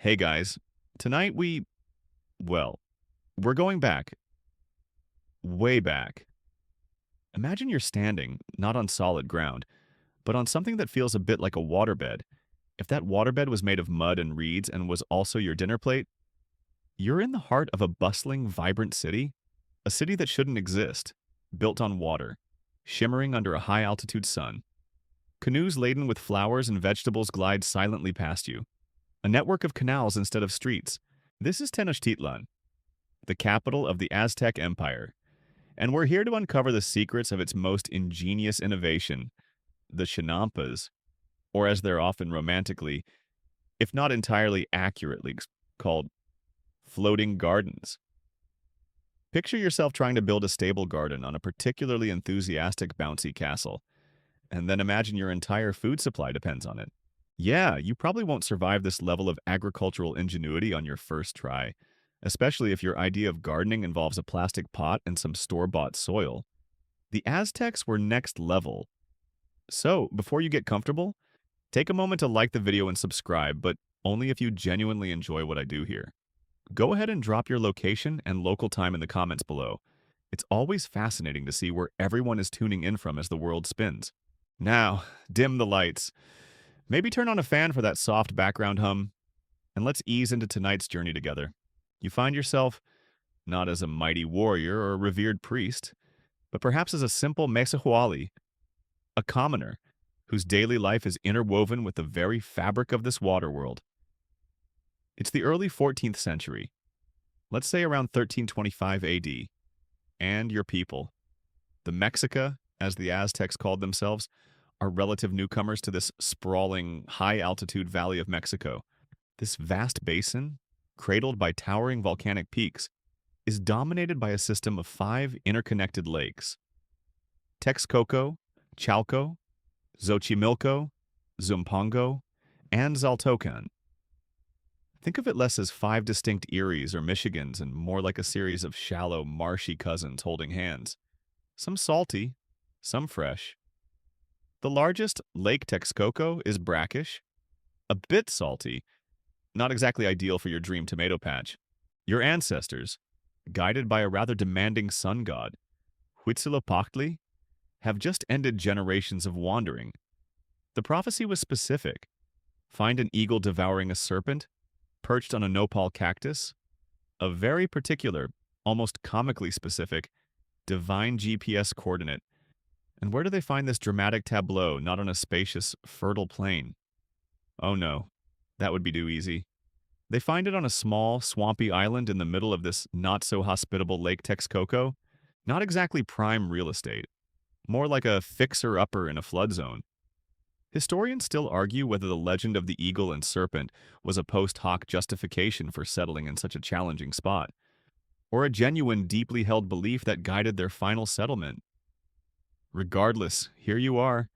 Hey guys, tonight well, we're going back, way back. Imagine you're standing, not on solid ground, but on something that feels a bit like a waterbed. If that waterbed was made of mud and reeds and was also your dinner plate, you're in the heart of a bustling, vibrant city, a city that shouldn't exist, built on water, shimmering under a high-altitude sun. Canoes laden with flowers and vegetables glide silently past you, a network of canals instead of streets. This is Tenochtitlan, the capital of the Aztec Empire, and we're here to uncover the secrets of its most ingenious innovation, the Chinampas, or as they're often romantically, if not entirely accurately, called floating gardens. Picture yourself trying to build a stable garden on a particularly enthusiastic bouncy castle, and then imagine your entire food supply depends on it. Yeah, you probably won't survive this level of agricultural ingenuity on your first try, especially if your idea of gardening involves a plastic pot and some store-bought soil. The Aztecs were next level. So, before you get comfortable, take a moment to like the video and subscribe, but only if you genuinely enjoy what I do here. Go ahead and drop your location and local time in the comments below. It's always fascinating to see where everyone is tuning in from as the world spins. Now, dim the lights. Maybe turn on a fan for that soft background hum, and let's ease into tonight's journey together. You find yourself not as a mighty warrior or a revered priest, but perhaps as a simple Mesahuali, a commoner whose daily life is interwoven with the very fabric of this water world. It's the early 14th century, let's say around 1325 AD, and your people, the Mexica, as the Aztecs called themselves, are relative newcomers to this sprawling, high-altitude valley of Mexico. This vast basin, cradled by towering volcanic peaks, is dominated by a system of 5 interconnected lakes: Texcoco, Chalco, Xochimilco, Zumpango, and Zaltocan. Think of it less as 5 distinct Eries or Michigans and more like a series of shallow, marshy cousins holding hands. Some salty, some fresh. The largest, Lake Texcoco, is brackish, a bit salty, not exactly ideal for your dream tomato patch. Your ancestors, guided by a rather demanding sun god, Huitzilopochtli, have just ended generations of wandering. The prophecy was specific. Find an eagle devouring a serpent, perched on a nopal cactus, a very particular, almost comically specific, divine GPS coordinate. And where do they find this dramatic tableau not on a spacious, fertile plain? Oh no, that would be too easy. They find it on a small, swampy island in the middle of this not-so-hospitable Lake Texcoco. Not exactly prime real estate, more like a fixer-upper in a flood zone. Historians still argue whether the legend of the eagle and serpent was a post hoc justification for settling in such a challenging spot, or a genuine, deeply held belief that guided their final settlement. Regardless, here you are.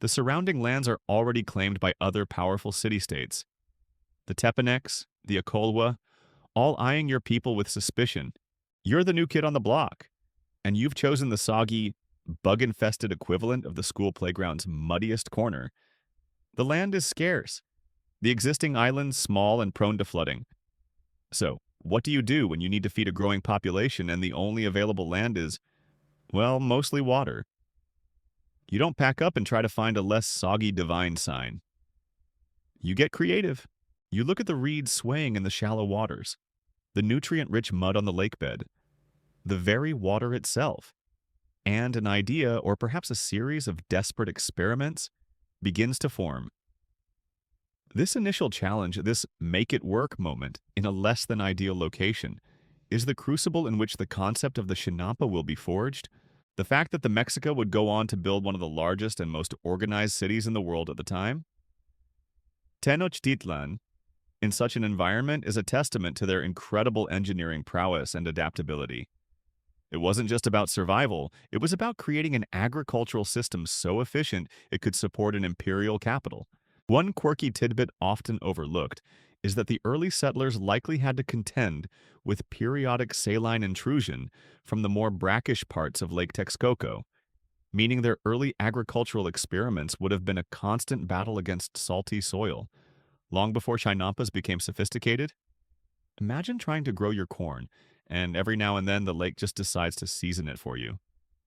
The surrounding lands are already claimed by other powerful city-states. The Tepanecs, the Acolwa, all eyeing your people with suspicion. You're the new kid on the block, and you've chosen the soggy, bug-infested equivalent of the school playground's muddiest corner. The land is scarce, the existing islands small and prone to flooding. So, what do you do when you need to feed a growing population and the only available land is, well, mostly water? You don't pack up and try to find a less soggy divine sign. You get creative. You look at the reeds swaying in the shallow waters, the nutrient-rich mud on the lakebed, the very water itself, and an idea, or perhaps a series of desperate experiments, begins to form. This initial challenge, this make-it-work moment in a less-than-ideal location, is the crucible in which the concept of the Chinampa will be forged. The fact that the Mexica would go on to build one of the largest and most organized cities in the world at the time. Tenochtitlan, in such an environment, is a testament to their incredible engineering prowess and adaptability. It wasn't just about survival, it was about creating an agricultural system so efficient it could support an imperial capital. One quirky tidbit often overlooked is that the early settlers likely had to contend with periodic saline intrusion from the more brackish parts of Lake Texcoco, meaning their early agricultural experiments would have been a constant battle against salty soil. long before chinampas became sophisticated. Imagine trying to grow your corn, and every now and then the lake just decides to season it for you,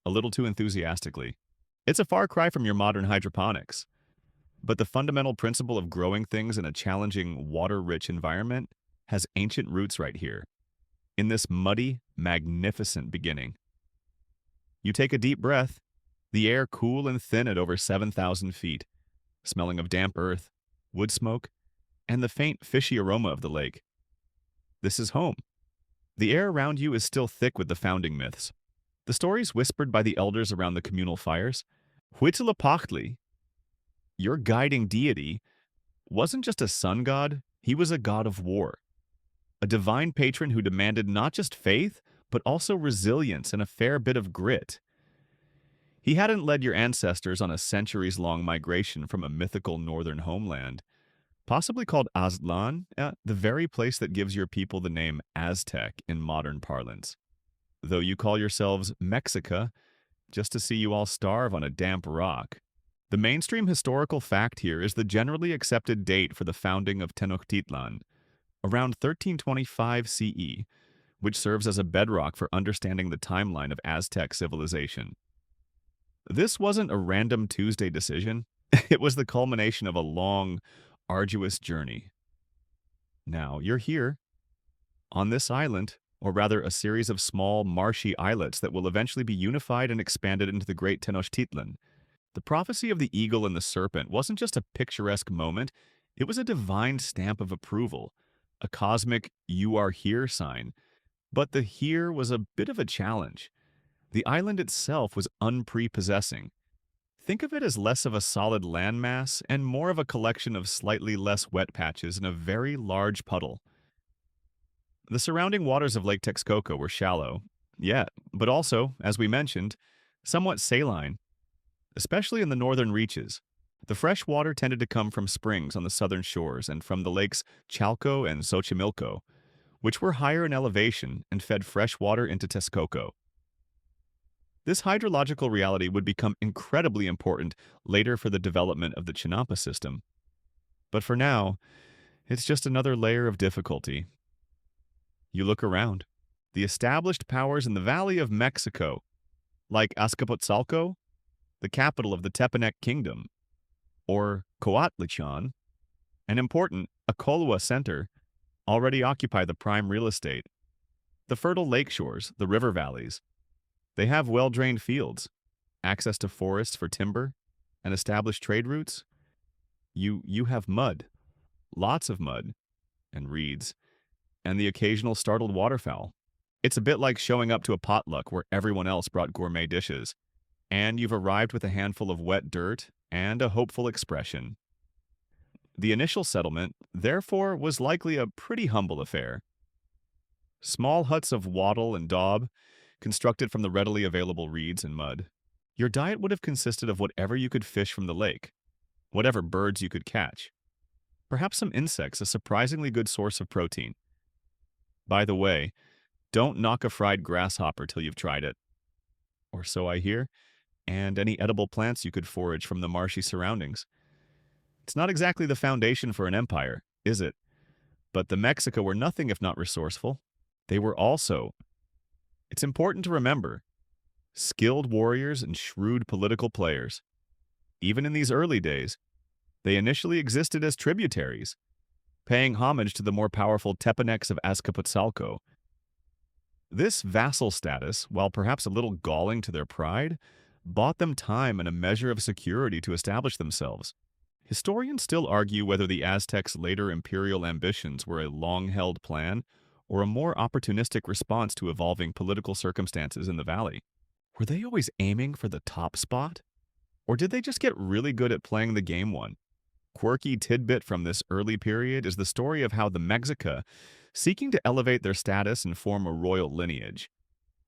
a little too enthusiastically. It's a far cry from your modern hydroponics, but the fundamental principle of growing things in a challenging, water-rich environment has ancient roots right here, in this muddy, magnificent beginning. You take a deep breath, the air cool and thin at over 7,000 feet, smelling of damp earth, wood smoke, and the faint, fishy aroma of the lake. This is home. The air around you is still thick with the founding myths. The stories whispered by the elders around the communal fires. Huitzilopochtli, your guiding deity, wasn't just a sun god, he was a god of war. A divine patron who demanded not just faith, but also resilience and a fair bit of grit. He hadn't led your ancestors on a centuries-long migration from a mythical northern homeland, possibly called Aztlan, the very place that gives your people the name Aztec in modern parlance. Though you call yourselves Mexica, just to see you all starve on a damp rock. The mainstream historical fact here is the generally accepted date for the founding of Tenochtitlan, around 1325 CE, which serves as a bedrock for understanding the timeline of Aztec civilization. This wasn't a random Tuesday decision. It was the culmination of a long, arduous journey. Now, you're here, on this island, or rather a series of small, marshy islets that will eventually be unified and expanded into the Great Tenochtitlan. The prophecy of the eagle and the serpent wasn't just a picturesque moment, it was a divine stamp of approval, a cosmic "you are here" sign. But the here was a bit of a challenge. The island itself was unprepossessing. Think of it as less of a solid landmass and more of a collection of slightly less wet patches in a very large puddle. The surrounding waters of Lake Texcoco were shallow, yeah, but also, as we mentioned, somewhat saline, especially in the northern reaches. The fresh water tended to come from springs on the southern shores and from the lakes Chalco and Xochimilco, which were higher in elevation and fed fresh water into Texcoco. This hydrological reality would become incredibly important later for the development of the Chinampa system. But for now, it's just another layer of difficulty. You look around. The established powers in the Valley of Mexico, like Azcapotzalco, the capital of the Tepanec Kingdom, or Coatlichan, an important Acolua center, already occupy the prime real estate. The fertile lake shores, the river valleys, they have well-drained fields, access to forests for timber, and established trade routes. You have mud, lots of mud, and reeds, and the occasional startled waterfowl. It's a bit like showing up to a potluck where everyone else brought gourmet dishes, and you've arrived with a handful of wet dirt and a hopeful expression. The initial settlement, therefore, was likely a pretty humble affair. Small huts of wattle and daub, constructed from the readily available reeds and mud. Your diet would have consisted of whatever you could fish from the lake, whatever birds you could catch. Perhaps some insects, a surprisingly good source of protein. By the way, don't knock a fried grasshopper till you've tried it. Or so I hear, and any edible plants you could forage from the marshy surroundings. It's not exactly the foundation for an empire, is it? But the Mexica were nothing if not resourceful. They were also, it's important to remember, skilled warriors and shrewd political players. Even in these early days, they initially existed as tributaries, paying homage to the more powerful Tepanecs of Azcapotzalco. This vassal status, while perhaps a little galling to their pride, bought them time and a measure of security to establish themselves. Historians still argue whether the Aztecs' later imperial ambitions were a long-held plan or a more opportunistic response to evolving political circumstances in the valley. Were they always aiming for the top spot? Or did they just get really good at playing the game one? Quirky tidbit from this early period is the story of how the Mexica, seeking to elevate their status and form a royal lineage,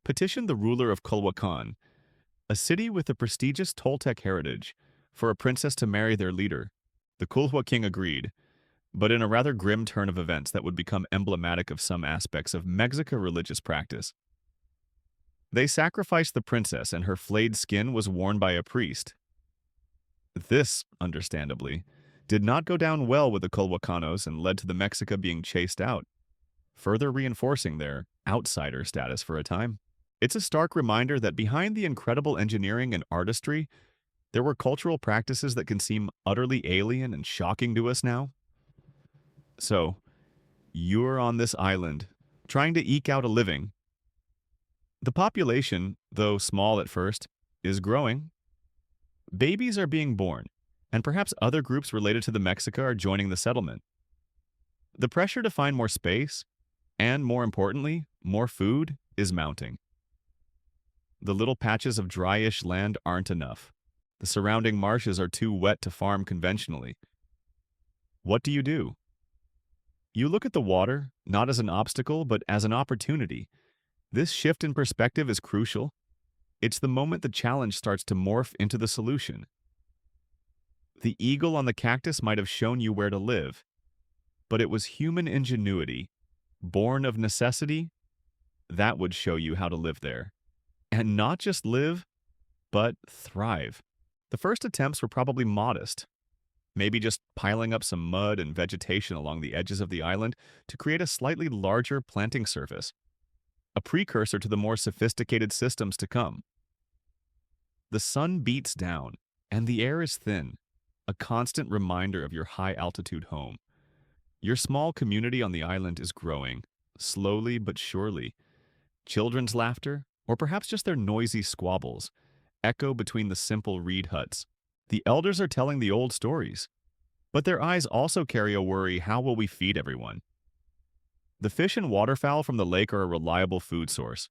petitioned the ruler of Culhuacan, a city with a prestigious Toltec heritage, for a princess to marry their leader. The Culhua king agreed, but in a rather grim turn of events that would become emblematic of some aspects of Mexica religious practice. They sacrificed the princess, and her flayed skin was worn by a priest. This, understandably, did not go down well with the Colhuacanos and led to the Mexica being chased out, further reinforcing their outsider status for a time. It's a stark reminder that behind the incredible engineering and artistry, there were cultural practices that can seem utterly alien and shocking to us now. So, you're on this island, trying to eke out a living. The population, though small at first, is growing. Babies are being born, and perhaps other groups related to the Mexica are joining the settlement. The pressure to find more space, and more importantly, more food, is mounting. The little patches of dryish land aren't enough. The surrounding marshes are too wet to farm conventionally. What do? You look at the water, not as an obstacle, but as an opportunity. This shift in perspective is crucial. It's the moment the challenge starts to morph into the solution. The eagle on the cactus might have shown you where to live, but it was human ingenuity, born of necessity, that would show you how to live there. And not just live, but thrive. The first attempts were probably modest, maybe just piling up some mud and vegetation along the edges of the island to create a slightly larger planting surface, a precursor to the more sophisticated systems to come. The sun beats down, and the air is thin, a constant reminder of your high-altitude home. Your small community on the island is growing, slowly but surely. Children's laughter, or perhaps just their noisy squabbles, echo between the simple reed huts. The elders are telling the old stories, but their eyes also carry a worry: how will we feed everyone? The fish and waterfowl from the lake are a reliable food source.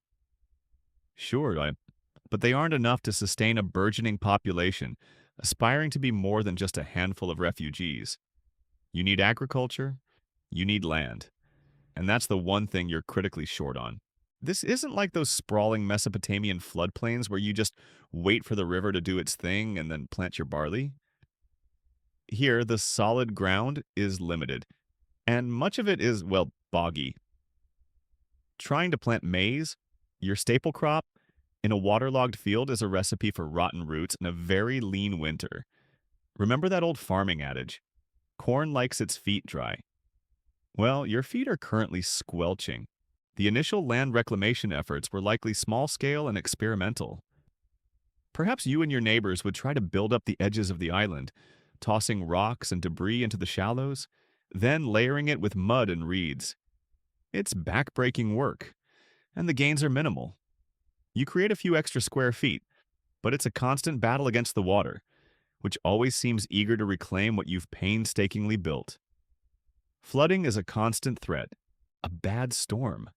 Sure, but they aren't enough to sustain a burgeoning population, aspiring to be more than just a handful of refugees. You need agriculture, you need land, and that's the one thing you're critically short on. This isn't like those sprawling Mesopotamian floodplains where you just wait for the river to do its thing and then plant your barley. Here, the solid ground is limited, and much of it is, well, boggy. Trying to plant maize, your staple crop, in a waterlogged field is a recipe for rotten roots and a very lean winter. Remember that old farming adage, corn likes its feet dry. Well, your feet are currently squelching. The initial land reclamation efforts were likely small-scale and experimental. Perhaps you and your neighbors would try to build up the edges of the island, tossing rocks and debris into the shallows, then layering it with mud and reeds. It's back-breaking work, and the gains are minimal. You create a few extra square feet, but it's a constant battle against the water, which always seems eager to reclaim what you've painstakingly built. Flooding is a constant threat, a bad storm,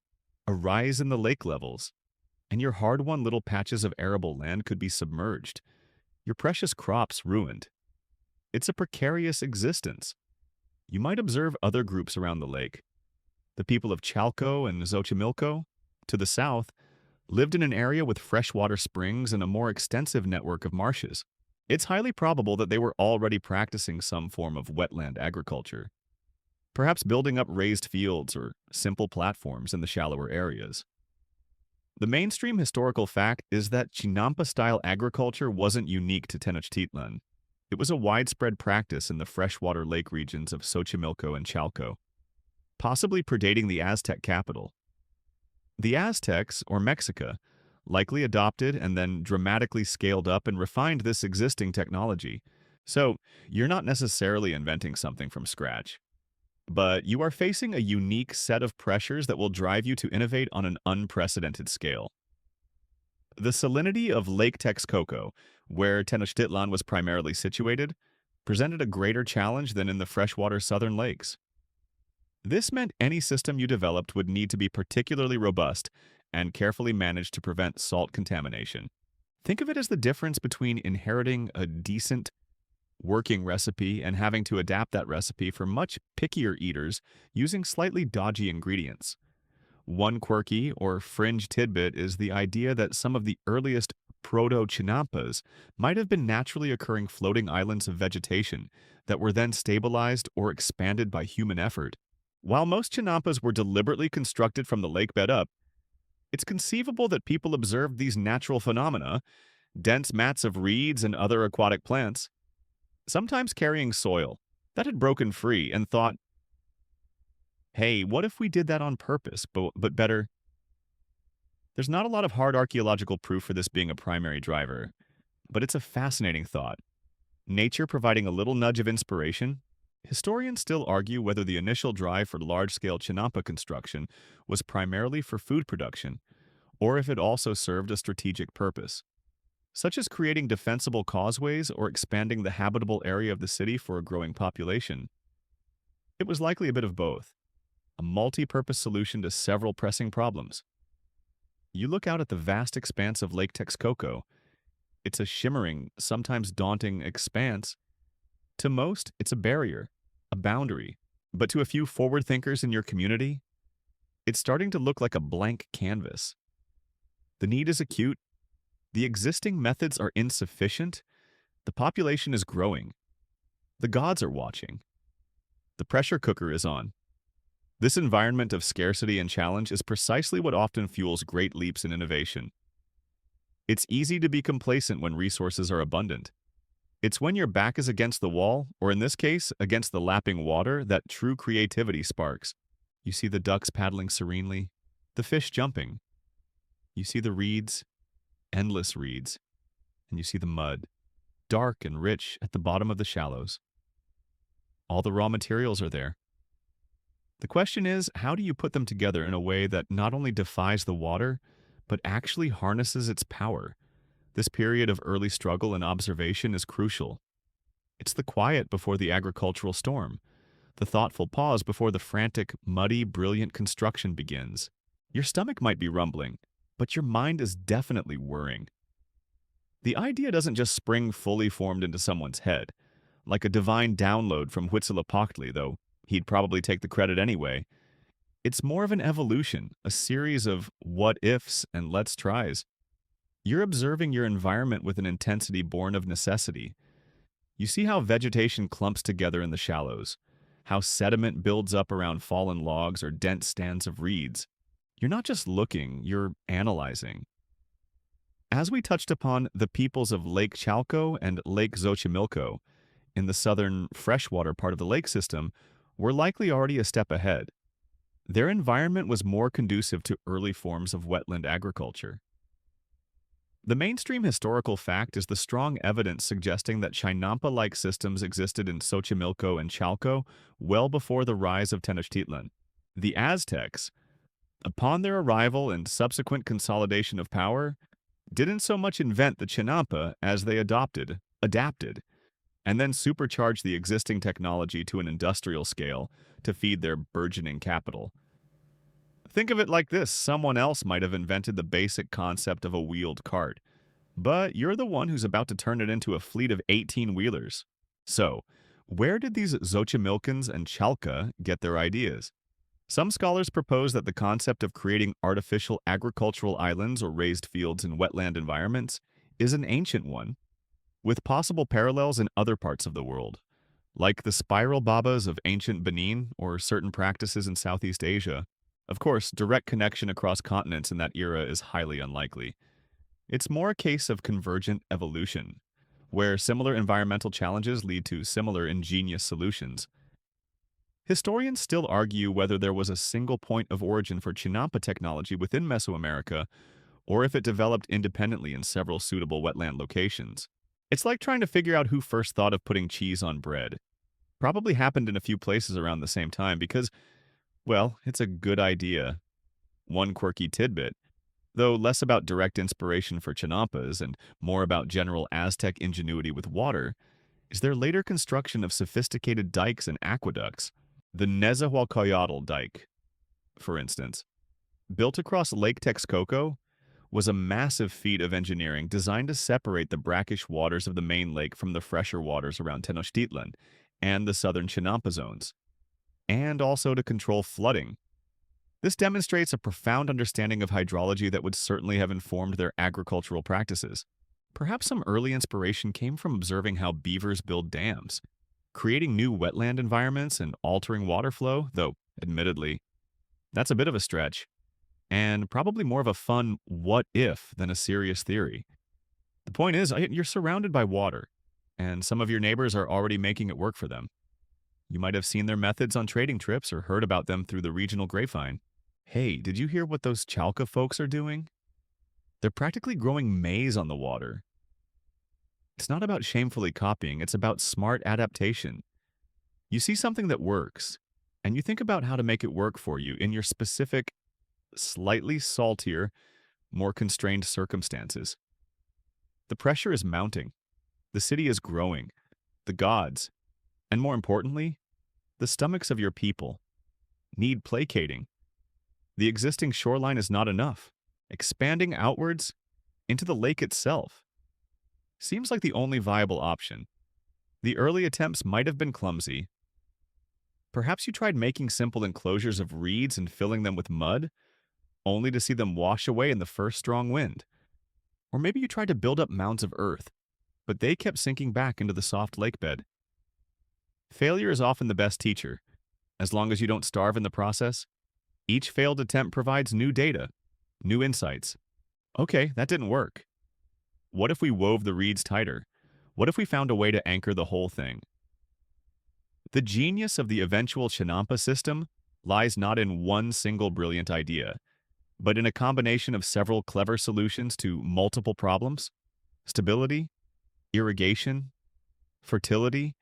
a rise in the lake levels, and your hard-won little patches of arable land could be submerged, your precious crops ruined. It's a precarious existence. You might observe other groups around the lake. The people of Chalco and Xochimilco, to the south, lived in an area with freshwater springs and a more extensive network of marshes. It's highly probable that they were already practicing some form of wetland agriculture, perhaps building up raised fields or simple platforms in the shallower areas. The mainstream historical fact is that Chinampa-style agriculture wasn't unique to Tenochtitlan. It was a widespread practice in the freshwater lake regions of Xochimilco and Chalco, possibly predating the Aztec capital. The Aztecs, or Mexica, likely adopted and then dramatically scaled up and refined this existing technology. So, you're not necessarily inventing something from scratch. But you are facing a unique set of pressures that will drive you to innovate on an unprecedented scale. The salinity of Lake Texcoco, where Tenochtitlan was primarily situated, presented a greater challenge than in the freshwater southern lakes. This meant any system you developed would need to be particularly robust and carefully managed to prevent salt contamination. Think of it as the difference between inheriting a decent working recipe and having to adapt that recipe for much pickier eaters using slightly dodgy ingredients. One quirky or fringe tidbit is the idea that some of the earliest proto-chinampas might have been naturally occurring floating islands of vegetation that were then stabilized or expanded by human effort. While most chinampas were deliberately constructed from the lake bed up, it's conceivable that people observed these natural phenomena, dense mats of reeds and other aquatic plants, sometimes carrying soil, that had broken free and thought, hey, what if we did that on purpose, but better? There's not a lot of hard archaeological proof for this being a primary driver, but it's a fascinating thought. Nature providing a little nudge of inspiration. Historians still argue whether the initial drive for large-scale Chinampa construction was primarily for food production, or if it also served a strategic purpose, such as creating defensible causeways or expanding the habitable area of the city for a growing population. It was likely a bit of both, a multi-purpose solution to several pressing problems. You look out at the vast expanse of Lake Texcoco. It's a shimmering, sometimes daunting expanse. To most, it's a barrier, a boundary. But to a few forward thinkers in your community, it's starting to look like a blank canvas. The need is acute. The existing methods are insufficient. The population is growing. The gods are watching. The pressure cooker is on. This environment of scarcity and challenge is precisely what often fuels great leaps in innovation. It's easy to be complacent when resources are abundant. It's when your back is against the wall, or in this case, against the lapping water, that true creativity sparks. You see the ducks paddling serenely, the fish jumping. You see the reeds, endless reeds, and you see the mud, dark and rich at the bottom of the shallows. All the raw materials are there. The question is, how do you put them together in a way that not only defies the water, but actually harnesses its power? This period of early struggle and observation is crucial. It's the quiet before the agricultural storm, the thoughtful pause before the frantic, muddy, brilliant construction begins. Your stomach might be rumbling, but your mind is definitely whirring. The idea doesn't just spring fully formed into someone's head, like a divine download from Huitzilopochtli, though he'd probably take the credit anyway. It's more of an evolution, a series of what-ifs and let's tries. You're observing your environment with an intensity born of necessity. You see how vegetation clumps together in the shallows, how sediment builds up around fallen logs or dense stands of reeds. You're not just looking, you're analyzing. As we touched upon, the peoples of Lake Chalco and Lake Xochimilco, in the southern freshwater part of the lake system, were likely already a step ahead. Their environment was more conducive to early forms of wetland agriculture. The mainstream historical fact is the strong evidence suggesting that Chinampa-like systems existed in Xochimilco and Chalco well before the rise of Tenochtitlan. The Aztecs, upon their arrival and subsequent consolidation of power, didn't so much invent the Chinampa as they adapted, and then supercharged the existing technology to an industrial scale to feed their burgeoning capital. Think of it like this: someone else might have invented the basic concept of a wheeled cart, but you're the one who's about to turn it into a fleet of 18-wheelers. So, where did these Xochimilcans and Chalca get their ideas? Some scholars propose that the concept of creating artificial agricultural islands or raised fields in wetland environments is an ancient one, with possible parallels in other parts of the world, like the spiral babas of ancient Benin or certain practices in Southeast Asia. Of course, direct connection across continents in that era is highly unlikely. It's more a case of convergent evolution, where similar environmental challenges lead to similar ingenious solutions. Historians still argue whether there was a single point of origin for Chinampa technology within Mesoamerica, or if it developed independently in several suitable wetland locations. It's like trying to figure out who first thought of putting cheese on bread. Probably happened in a few places around the same time because, well, it's a good idea. One quirky tidbit, though less about direct inspiration for Chinampas and more about general Aztec ingenuity with water, is their later construction of sophisticated dikes and aqueducts. The Nezahualcóyotl dike, for instance, built across Lake Texcoco, was a massive feat of engineering designed to separate the brackish waters of the main lake from the fresher waters around Tenochtitlan and the southern Chinampa zones, and also to control flooding. This demonstrates a profound understanding of hydrology that would certainly have informed their agricultural practices. Perhaps some early inspiration came from observing how beavers build dams, creating new wetland environments and altering water flow, though, admittedly, that's a bit of a stretch, and probably more of a fun what-if than a serious theory. The point is, you're surrounded by water, and some of your neighbors are already making it work for them. You might have seen their methods on trading trips or heard about them through the regional grapevine. Hey, did you hear what those Chalca folks are doing? They're practically growing maize on the water. It's not about shamefully copying, it's about smart adaptation. You see something that works, and you think about how to make it work for you in your specific, slightly saltier, more constrained circumstances. The pressure is mounting. The city is growing. The gods, and more importantly, the stomachs of your people, need placating. The existing shoreline is not enough. Expanding outwards into the lake itself seems like the only viable option. The early attempts might have been clumsy. Perhaps you tried making simple enclosures of reeds and filling them with mud, only to see them wash away in the first strong wind. Or maybe you tried to build up mounds of earth, but they kept sinking back into the soft lake bed. Failure is often the best teacher. As long as you don't starve in the process, each failed attempt provides new data, new insights. Okay, that didn't work. What if we wove the reeds tighter? What if we found a way to anchor the whole thing? The genius of the eventual Chinampa system lies not in one single brilliant idea, but in a combination of several clever solutions to multiple problems: stability, irrigation, fertility,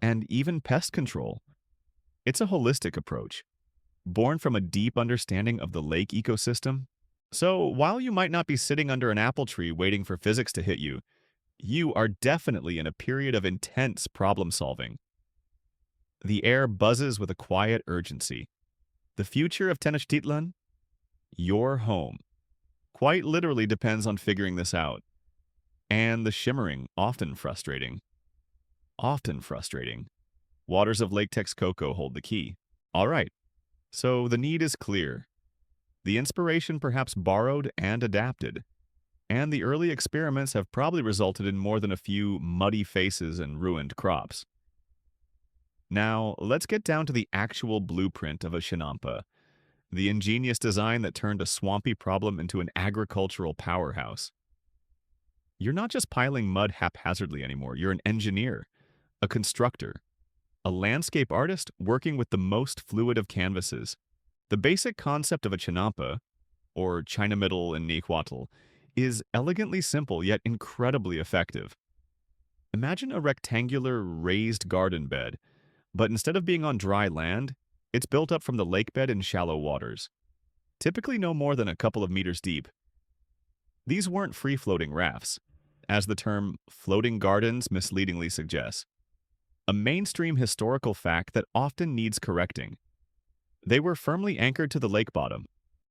and even pest control. It's a holistic approach, born from a deep understanding of the lake ecosystem. So, while you might not be sitting under an apple tree waiting for physics to hit you, you are definitely in a period of intense problem solving. The air buzzes with a quiet urgency. The future of Tenochtitlan, your home, quite literally depends on figuring this out. And the shimmering, often frustrating, waters of Lake Texcoco hold the key. All right, so the need is clear. The inspiration perhaps borrowed and adapted. And the early experiments have probably resulted in more than a few muddy faces and ruined crops. Now, let's get down to the actual blueprint of a Chinampa, the ingenious design that turned a swampy problem into an agricultural powerhouse. You're not just piling mud haphazardly anymore, you're an engineer, a constructor, a landscape artist working with the most fluid of canvases. The basic concept of a Chinampa, or China Middle in Nahuatl, is elegantly simple yet incredibly effective. Imagine a rectangular raised garden bed, but instead of being on dry land, it's built up from the lake bed in shallow waters, typically no more than a couple of meters deep. These weren't free-floating rafts, as the term floating gardens misleadingly suggests, a mainstream historical fact that often needs correcting. They were firmly anchored to the lake bottom.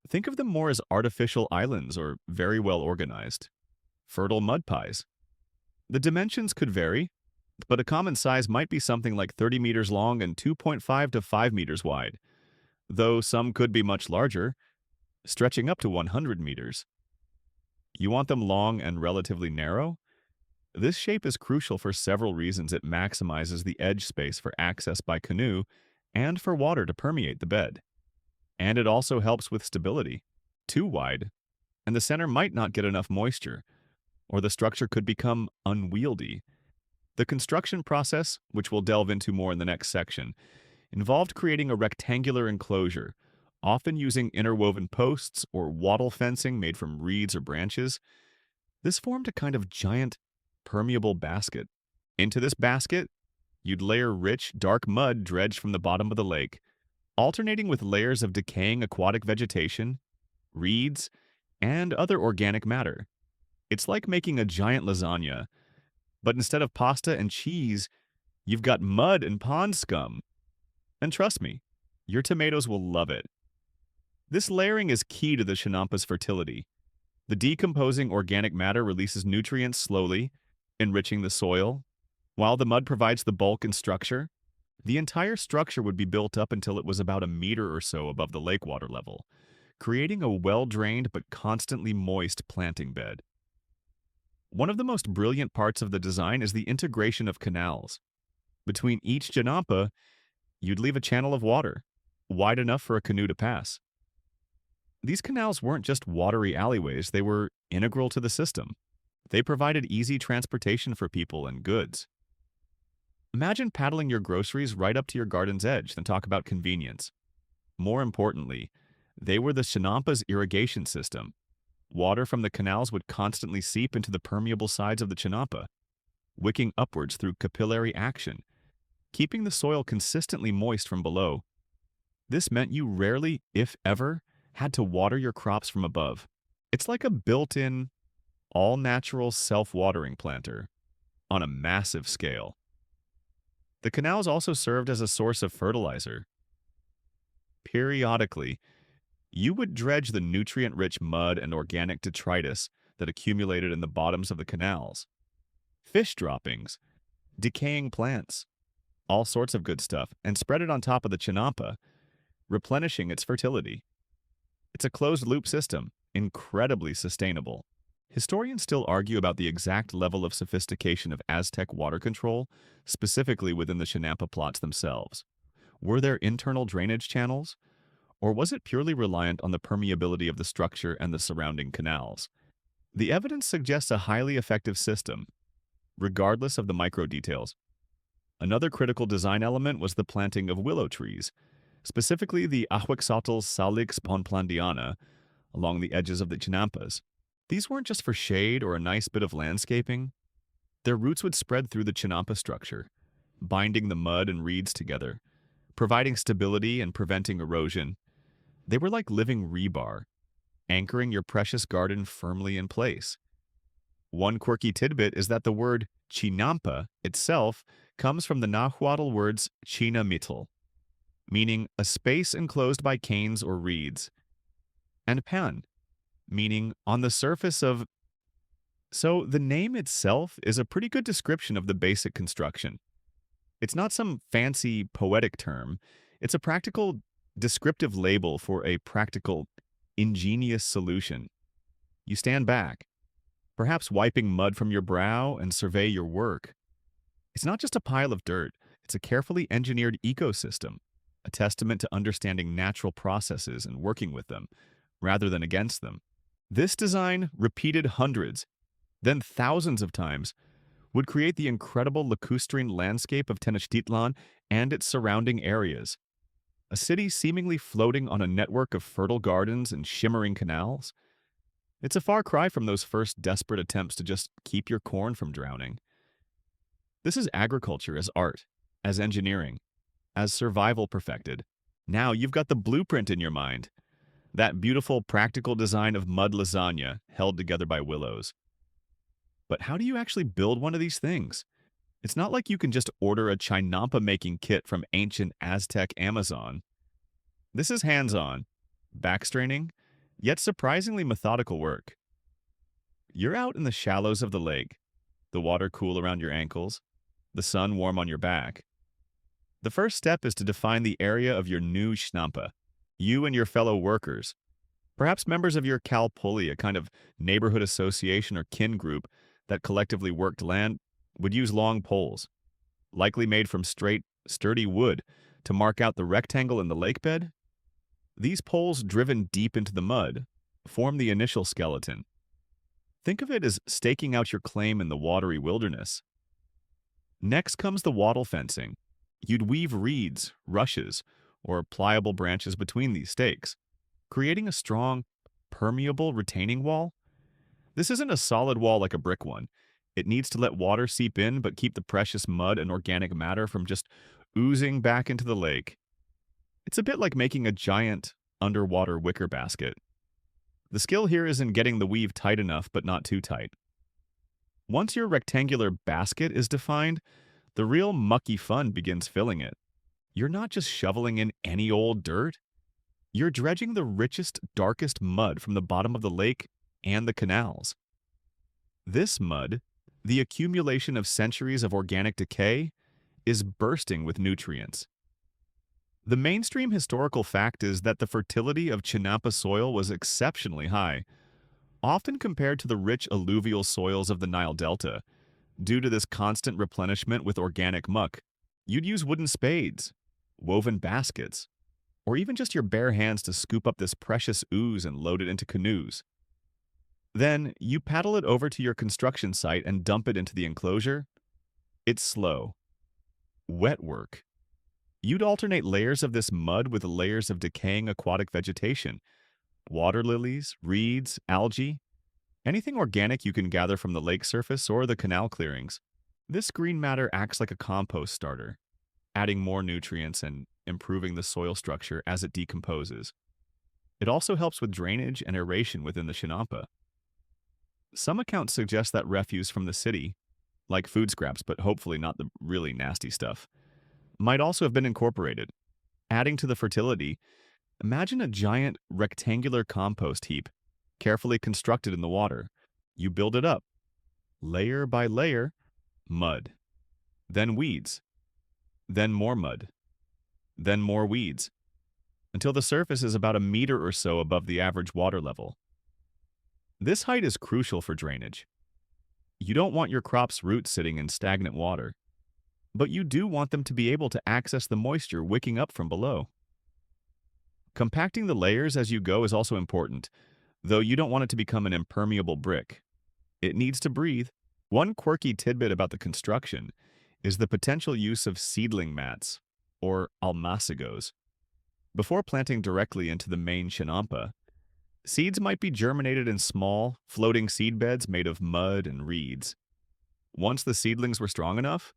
Think of them more as artificial islands or very well organized, fertile mud pies. The dimensions could vary, but a common size might be something like 30 meters long and 2.5 to 5 meters wide, though some could be much larger, stretching up to 100 meters. You want them long and relatively narrow? This shape is crucial for several reasons. It maximizes the edge space for access by canoe and for water to permeate the bed. And it also helps with stability. Too wide, and the center might not get enough moisture, or the structure could become unwieldy. The construction process, which we'll delve into more in the next section, involved creating a rectangular enclosure, often using interwoven posts or wattle fencing made from reeds or branches. This formed a kind of giant, permeable basket. Into this basket, you'd layer rich, dark mud dredged from the bottom of the lake, alternating with layers of decaying aquatic vegetation, reeds, and other organic matter. It's like making a giant lasagna, but instead of pasta and cheese, you've got mud and pond scum. And trust me, your tomatoes will love it. This layering is key to the Chinampa's fertility. The decomposing organic matter releases nutrients slowly, enriching the soil, while the mud provides the bulk and structure. The entire structure would be built up until it was about a meter or so above the lake water level, creating a well-drained but constantly moist planting bed. One of the most brilliant parts of the design is the integration of canals. Between each Chinampa, you'd leave a channel of water, wide enough for a canoe to pass. These canals weren't just watery alleyways, they were integral to the system. They provided easy transportation for people and goods. Imagine paddling your groceries right up to your garden's edge, then talk about convenience. More importantly, they were the Chinampa's irrigation system. Water from the canals would constantly seep into the permeable sides of the Chinampa, wicking upwards through capillary action, keeping the soil consistently moist from below. This meant you rarely, if ever, had to water your crops from above. It's like a built-in, all-natural self-watering planter on a massive scale. The canals also served as a source of fertilizer. Periodically, you would dredge the nutrient-rich mud and organic detritus that accumulated in the bottoms of the canals. Fish droppings, decaying plants, all sorts of good stuff, and spread it on top of the Chinampa, replenishing its fertility. It's a closed-loop system, incredibly sustainable. Historians still argue about the exact level of sophistication of Aztec water control, specifically within the Chinampa plots themselves. Were there internal drainage channels? Or was it purely reliant on the permeability of the structure and the surrounding canals? The evidence suggests a highly effective system, regardless of the micro details. Another critical design element was the planting of willow trees, specifically the Ahuixotl Salix ponplandiana, along the edges of the Chinampas. These weren't just for shade or a nice bit of landscaping. Their roots would spread through the Chinampa structure, binding the mud and reeds together, providing stability and preventing erosion. They were like living rebar, anchoring your precious garden firmly in place. One quirky tidbit is that the word Chinampa itself comes from the Nahuatl words Chinamitl, meaning a space enclosed by canes or reeds, and pan, meaning on the surface of. So the name itself is a pretty good description of the basic construction. It's not some fancy poetic term. It's a practical, descriptive label for a practical, ingenious solution. You stand back, perhaps wiping mud from your brow, and survey your work. It's not just a pile of dirt. It's a carefully engineered ecosystem, a testament to understanding natural processes and working with them, rather than against them. This design, repeated hundreds, then thousands of times, would create the incredible lacustrine landscape of Tenochtitlan and its surrounding areas. A city seemingly floating on a network of fertile gardens and shimmering canals. It's a far cry from those first desperate attempts to just keep your corn from drowning. This is agriculture as art, as engineering, as survival perfected. Now you've got the blueprint in your mind. That beautiful, practical design of mud lasagna held together by willows. But how do you actually build one of these things? It's not like you can just order a Chinampa making kit from ancient Aztec Amazon. This is hands-on, backstraining, yet surprisingly methodical work. You're out in the shallows of the lake, the water cool around your ankles, the sun warm on your back. The first step is to define the area of your new Chinampa, you and your fellow workers, perhaps members of your Kalpuli, a kind of neighborhood association or kin group that collectively worked land, would use long poles, likely made from straight, sturdy wood, to mark out the rectangle in the lake bed. These poles, driven deep into the mud, form the initial skeleton. Think of it as staking out your claim in the watery wilderness. Next comes the wattle fencing. You'd weave reeds, rushes, or pliable branches between these stakes, creating a strong, permeable retaining wall. This isn't a solid wall like a brick one. It needs to let water seep in but keep the precious mud and organic matter from just oozing back into the lake. It's a bit like making a giant, underwater wicker basket. The skill here is in getting the weave tight enough but not too tight. Once your rectangular basket is defined, the real mucky fun begins filling it. You're not just shoveling in any old dirt. You're dredging the richest, darkest mud from the bottom of the lake and the canals. This mud, the accumulation of centuries of organic decay, is bursting with nutrients. The mainstream historical fact is that the fertility of Chinampa soil was exceptionally high, often compared to the rich alluvial soils of the Nile Delta. Due to this constant replenishment with organic muck, you'd use wooden spades, woven baskets, or even just your bare hands to scoop up this precious ooze and load it into canoes. Then, you paddle it over to your construction site and dump it into the enclosure. It's slow. Wet work. You'd alternate layers of this mud with layers of decaying aquatic vegetation, water lilies, reeds, algae, anything organic you can gather from the lake surface or the canal clearings. This green matter acts like a compost starter, adding more nutrients and improving the soil structure as it decomposes. It also helps with drainage and aeration within the Chinampa. Some accounts suggest that refuse from the city, like food scraps but hopefully not the really nasty stuff, might also have been incorporated. Adding to the fertility, imagine a giant rectangular compost heap, carefully constructed in the water. You build it up, layer by layer, mud, then weeds, then more mud, then more weeds, until the surface is about a meter or so above the average water level. This height is crucial for drainage. You don't want your crop's roots sitting in stagnant water, but you do want them to be able to access the moisture wicking up from below. Compacting the layers as you go is also important, though you don't want it to become an impermeable brick. It needs to breathe. One quirky tidbit about the construction is the potential use of seedling mats, or almacigos. Before planting directly into the main chinampa, seeds might be germinated in small, floating seed beds made of mud and reeds. Once the seedlings were strong enough,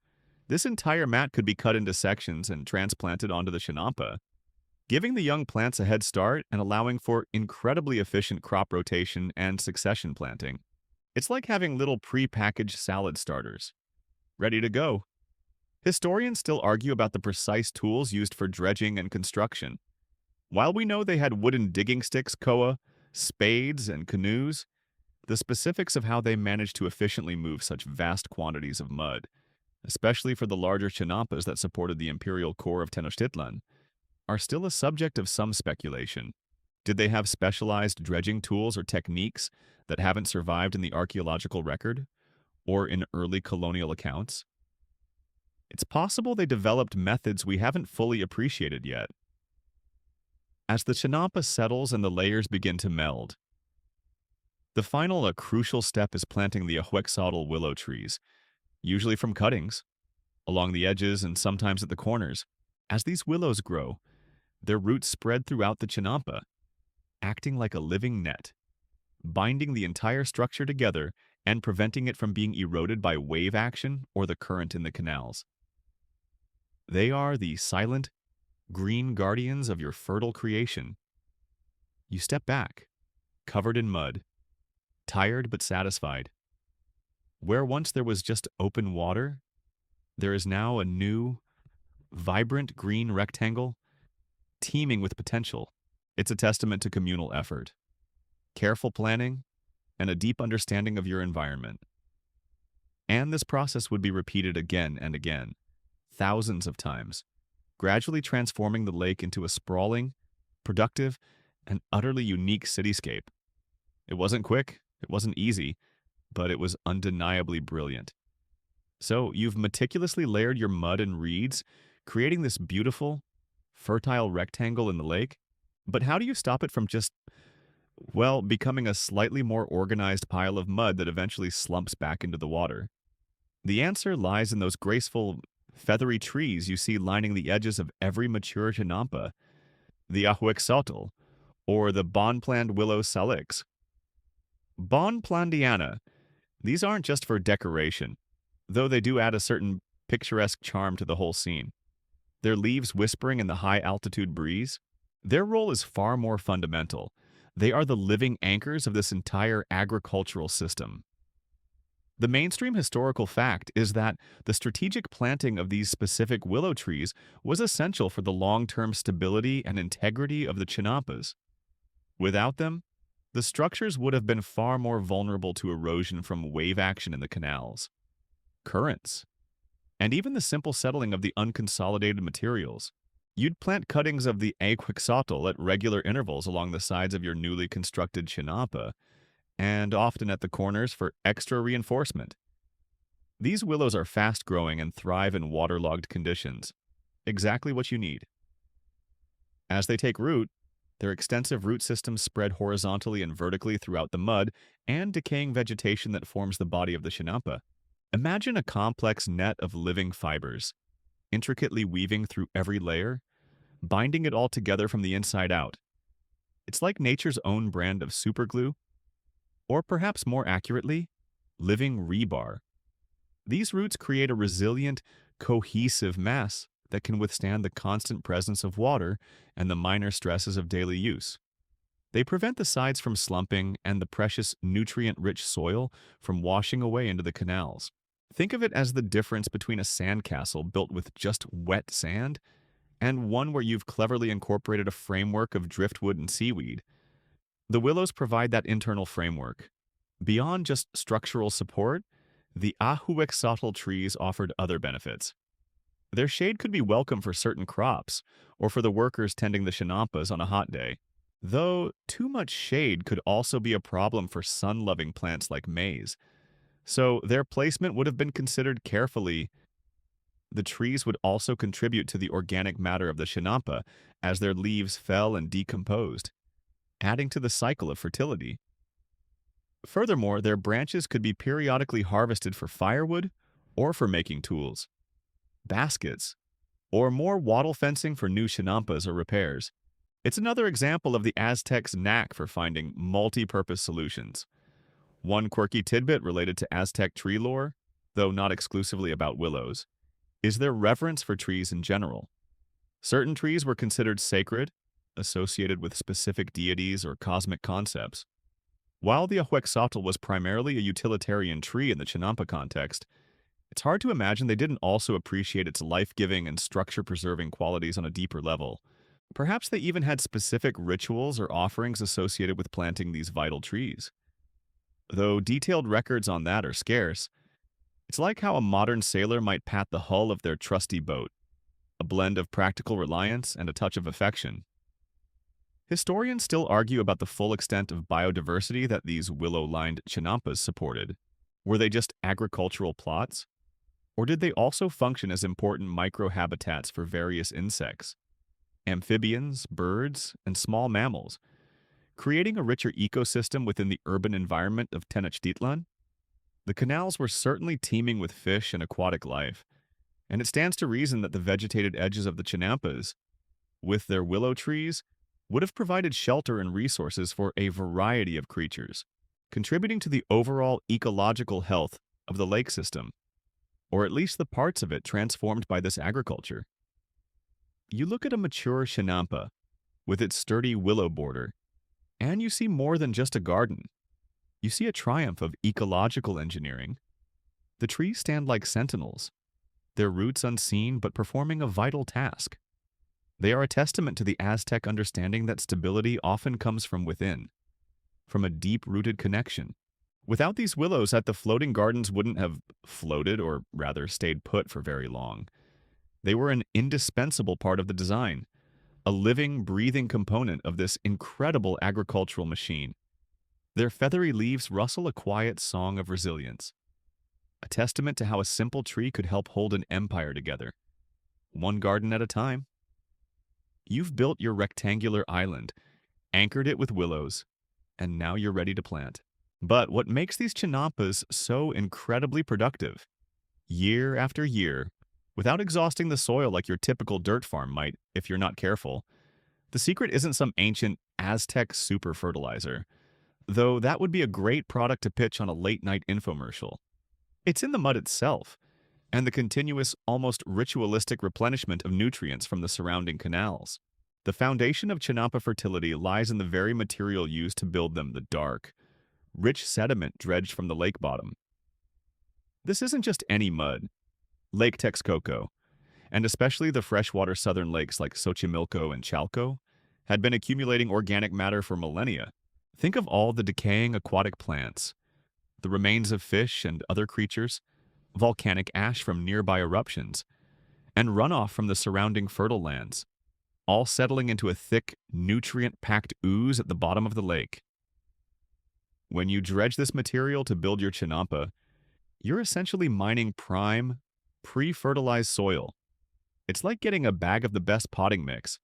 this entire mat could be cut into sections and transplanted onto the chinampa, giving the young plants a head start and allowing for incredibly efficient crop rotation and succession planting. It's like having little pre-packaged salad starters, ready to go. Historians still argue about the precise tools used for dredging and construction. While we know they had wooden digging sticks, koa, spades, and canoes, the specifics of how they managed to efficiently move such vast quantities of mud, especially for the larger chinampas that supported the imperial core of Tenochtitlan, are still a subject of some speculation. Did they have specialized dredging tools or techniques that haven't survived in the archaeological record or in early colonial accounts? It's possible they developed methods we haven't fully appreciated yet. As the Chinampa settles and the layers begin to meld, the final crucial step is planting the Ahuexotl willow trees, usually from cuttings, along the edges and sometimes at the corners. As these willows grow, their roots spread throughout the Chinampa, acting like a living net, binding the entire structure together and preventing it from being eroded by wave action or the current in the canals. They are the silent, green guardians of your fertile creation. You step back, covered in mud, tired but satisfied. Where once there was just open water, there is now a new, vibrant green rectangle teeming with potential. It's a testament to communal effort, careful planning, and a deep understanding of your environment. And this process would be repeated again and again, thousands of times, gradually transforming the lake into a sprawling, productive, and utterly unique cityscape. It wasn't quick, it wasn't easy, but it was undeniably brilliant. So you've meticulously layered your mud and reeds, creating this beautiful, fertile rectangle in the lake. But how do you stop it from just, well, becoming a slightly more organized pile of mud that eventually slumps back into the water? The answer lies in those graceful, feathery trees you see lining the edges of every mature chinampa, the Ahuexotl, or the Bonpland willow salix. Bonplandiana. These aren't just for decoration, though they do add a certain picturesque charm to the whole scene. Their leaves whispering in the high-altitude breeze, their role is far more fundamental. They are the living anchors of this entire agricultural system. The mainstream historical fact is that the strategic planting of these specific willow trees was essential for the long-term stability and integrity of the Chinampas. Without them, the structures would have been far more vulnerable to erosion from wave action in the canals, currents, and even the simple settling of the unconsolidated materials. You'd plant cuttings of the Ahuexotl at regular intervals along the sides of your newly constructed chinampa, and often at the corners for extra reinforcement. These willows are fast-growing and thrive in waterlogged conditions, exactly what you need. As they take root, their extensive root systems spread horizontally and vertically throughout the mud and decaying vegetation that forms the body of the chinampa. Imagine a complex net of living fibers, intricately weaving through every layer, binding it all together from the inside out. It's like nature's own brand of superglue, or perhaps more accurately, living rebar. These roots create a resilient, cohesive mass that can withstand the constant presence of water and the minor stresses of daily use. They prevent the sides from slumping and the precious nutrient-rich soil from washing away into the canals. Think of it as the difference between a sandcastle built with just wet sand and one where you've cleverly incorporated a framework of driftwood and seaweed. The willows provide that internal framework. Beyond just structural support, the ahuexotl trees offered other benefits. Their shade could be welcome for certain crops or for the workers tending the chinampas on a hot day. Though too much shade could also be a problem for sun-loving plants like maize, so their placement would have been considered carefully. The trees would also contribute to the organic matter of the chinampa as their leaves fell and decomposed, adding to the cycle of fertility. Furthermore, their branches could be periodically harvested for firewood or for making tools, baskets, or more wattle fencing for new chinampas or repairs. It's another example of the Aztecs' knack for finding multi-purpose solutions. One quirky tidbit related to Aztec tree lore, though not exclusively about willows, is their reverence for trees in general. Certain trees were considered sacred, associated with specific deities or cosmic concepts. While the ahuexotl was primarily a utilitarian tree in the Chinampa context, it's hard to imagine they didn't also appreciate its life-giving and structure-preserving qualities on a deeper level. Perhaps they even had specific rituals or offerings associated with planting these vital trees. Though detailed records on that are scarce, it's like how a modern sailor might pat the hull of their trusty boat, a blend of practical reliance and a touch of affection. Historians still argue about the full extent of biodiversity that these willow-lined chinampas supported. Were they just agricultural plots? Or did they also function as important microhabitats for various insects, amphibians, birds, and small mammals, creating a richer ecosystem within the urban environment of Tenochtitlan? The canals were certainly teeming with fish and aquatic life, and it stands to reason that the vegetated edges of the chinampas, with their willow trees, would have provided shelter and resources for a variety of creatures, contributing to the overall ecological health of the lake system, or at least the parts of it transformed by this agriculture. You look at a mature chinampa with its sturdy willow border, and you see more than just a garden. You see a triumph of ecological engineering. The trees stand like sentinels, their roots unseen but performing a vital task. They are a testament to the Aztec understanding that stability often comes from within, from a deep-rooted connection. Without these willows, the floating gardens wouldn't have floated, or rather stayed put, for very long. They were an indispensable part of the design, a living, breathing component of this incredible agricultural machine. Their feathery leaves rustle a quiet song of resilience, a testament to how a simple tree could help hold an empire together, one garden at a time. You've built your rectangular island, anchored it with willows, and now you're ready to plant. But what makes these chinampas so incredibly productive, year after year, without exhausting the soil like your typical dirt farm might if you're not careful, the secret isn't some ancient Aztec super fertilizer, though that would be a great product to pitch on a late-night infomercial. It's in the mud itself, and the continuous, almost ritualistic replenishment of nutrients from the surrounding canals. The foundation of chinampa fertility lies in the very material used to build them, the dark, rich sediment dredged from the lake bottom. This isn't just any mud. Lake Texcoco, and especially the freshwater southern lakes like Xochimilco and Chalco, had been accumulating organic matter for millennia. Think of all the decaying aquatic plants, the remains of fish and other creatures, volcanic ash from nearby eruptions, and runoff from the surrounding fertile lands, all settling into a thick, nutrient-packed ooze at the bottom of the lake. When you dredge this material to build your chinampa, you're essentially mining prime, pre-fertilized soil. It's like getting a bag of the best potting mix,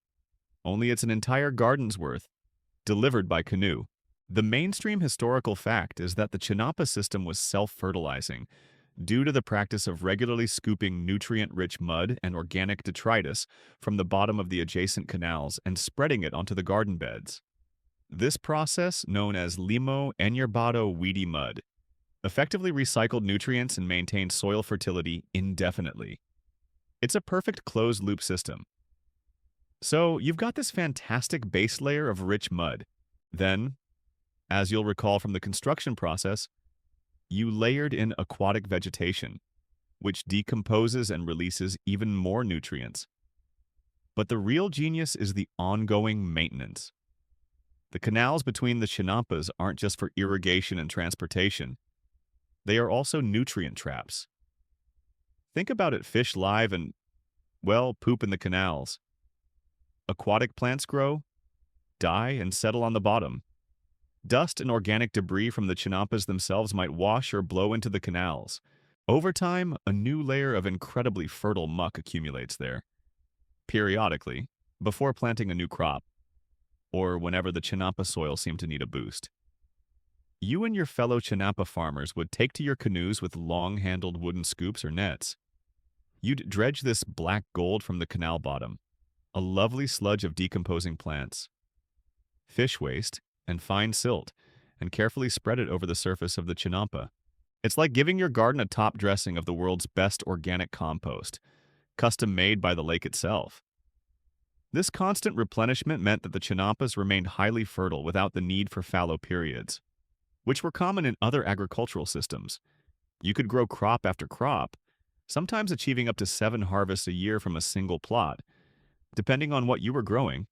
only it's an entire garden's worth, delivered by canoe. The mainstream historical fact is that the chinampa system was self-fertilizing, due to the practice of regularly scooping nutrient-rich mud and organic detritus from the bottom of the adjacent canals and spreading it onto the garden beds. This process, known as limo enyarbado weedy mud, effectively recycled nutrients and maintained soil fertility indefinitely. It's a perfect closed-loop system. So, you've got this fantastic base layer of rich mud. Then, as you'll recall from the construction process, you layered in aquatic vegetation, which decomposes and releases even more nutrients. But the real genius is the ongoing maintenance. The canals between the chinampas aren't just for irrigation and transportation. They are also nutrient traps. Think about it: fish live and, well, poop in the canals. Aquatic plants grow, die, and settle on the bottom. Dust and organic debris from the chinampas themselves might wash or blow into the canals. Over time, a new layer of incredibly fertile muck accumulates there. Periodically, before planting a new crop, or whenever the chinampa soil seemed to need a boost. You and your fellow chinampa farmers would take to your canoes with long-handled wooden scoops or nets. You'd dredge this black gold from the canal bottom, a lovely sludge of decomposing plants, fish waste, and fine silt, and carefully spread it over the surface of the chinampa. It's like giving your garden a top dressing of the world's best organic compost, custom made by the lake itself. This constant replenishment meant that the chinampas remained highly fertile without the need for fallow periods, which were common in other agricultural systems. You could grow crop after crop, sometimes achieving up to 7 harvests a year from a single plot. Depending on what you were growing,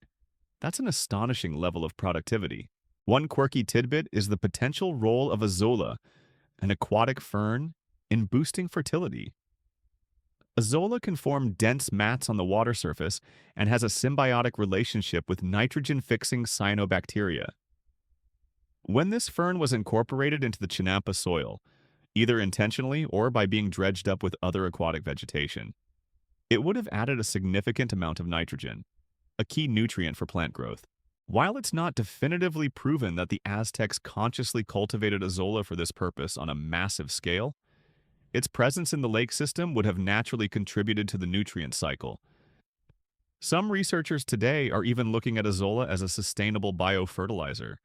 that's an astonishing level of productivity. One quirky tidbit is the potential role of azolla, an aquatic fern, in boosting fertility. Azolla can form dense mats on the water surface and has a symbiotic relationship with nitrogen-fixing cyanobacteria. When this fern was incorporated into the chinampa soil, either intentionally or by being dredged up with other aquatic vegetation, it would have added a significant amount of nitrogen, a key nutrient for plant growth. While it's not definitively proven that the Aztecs consciously cultivated azolla for this purpose on a massive scale, its presence in the lake system would have naturally contributed to the nutrient cycle. Some researchers today are even looking at azolla as a sustainable biofertilizer,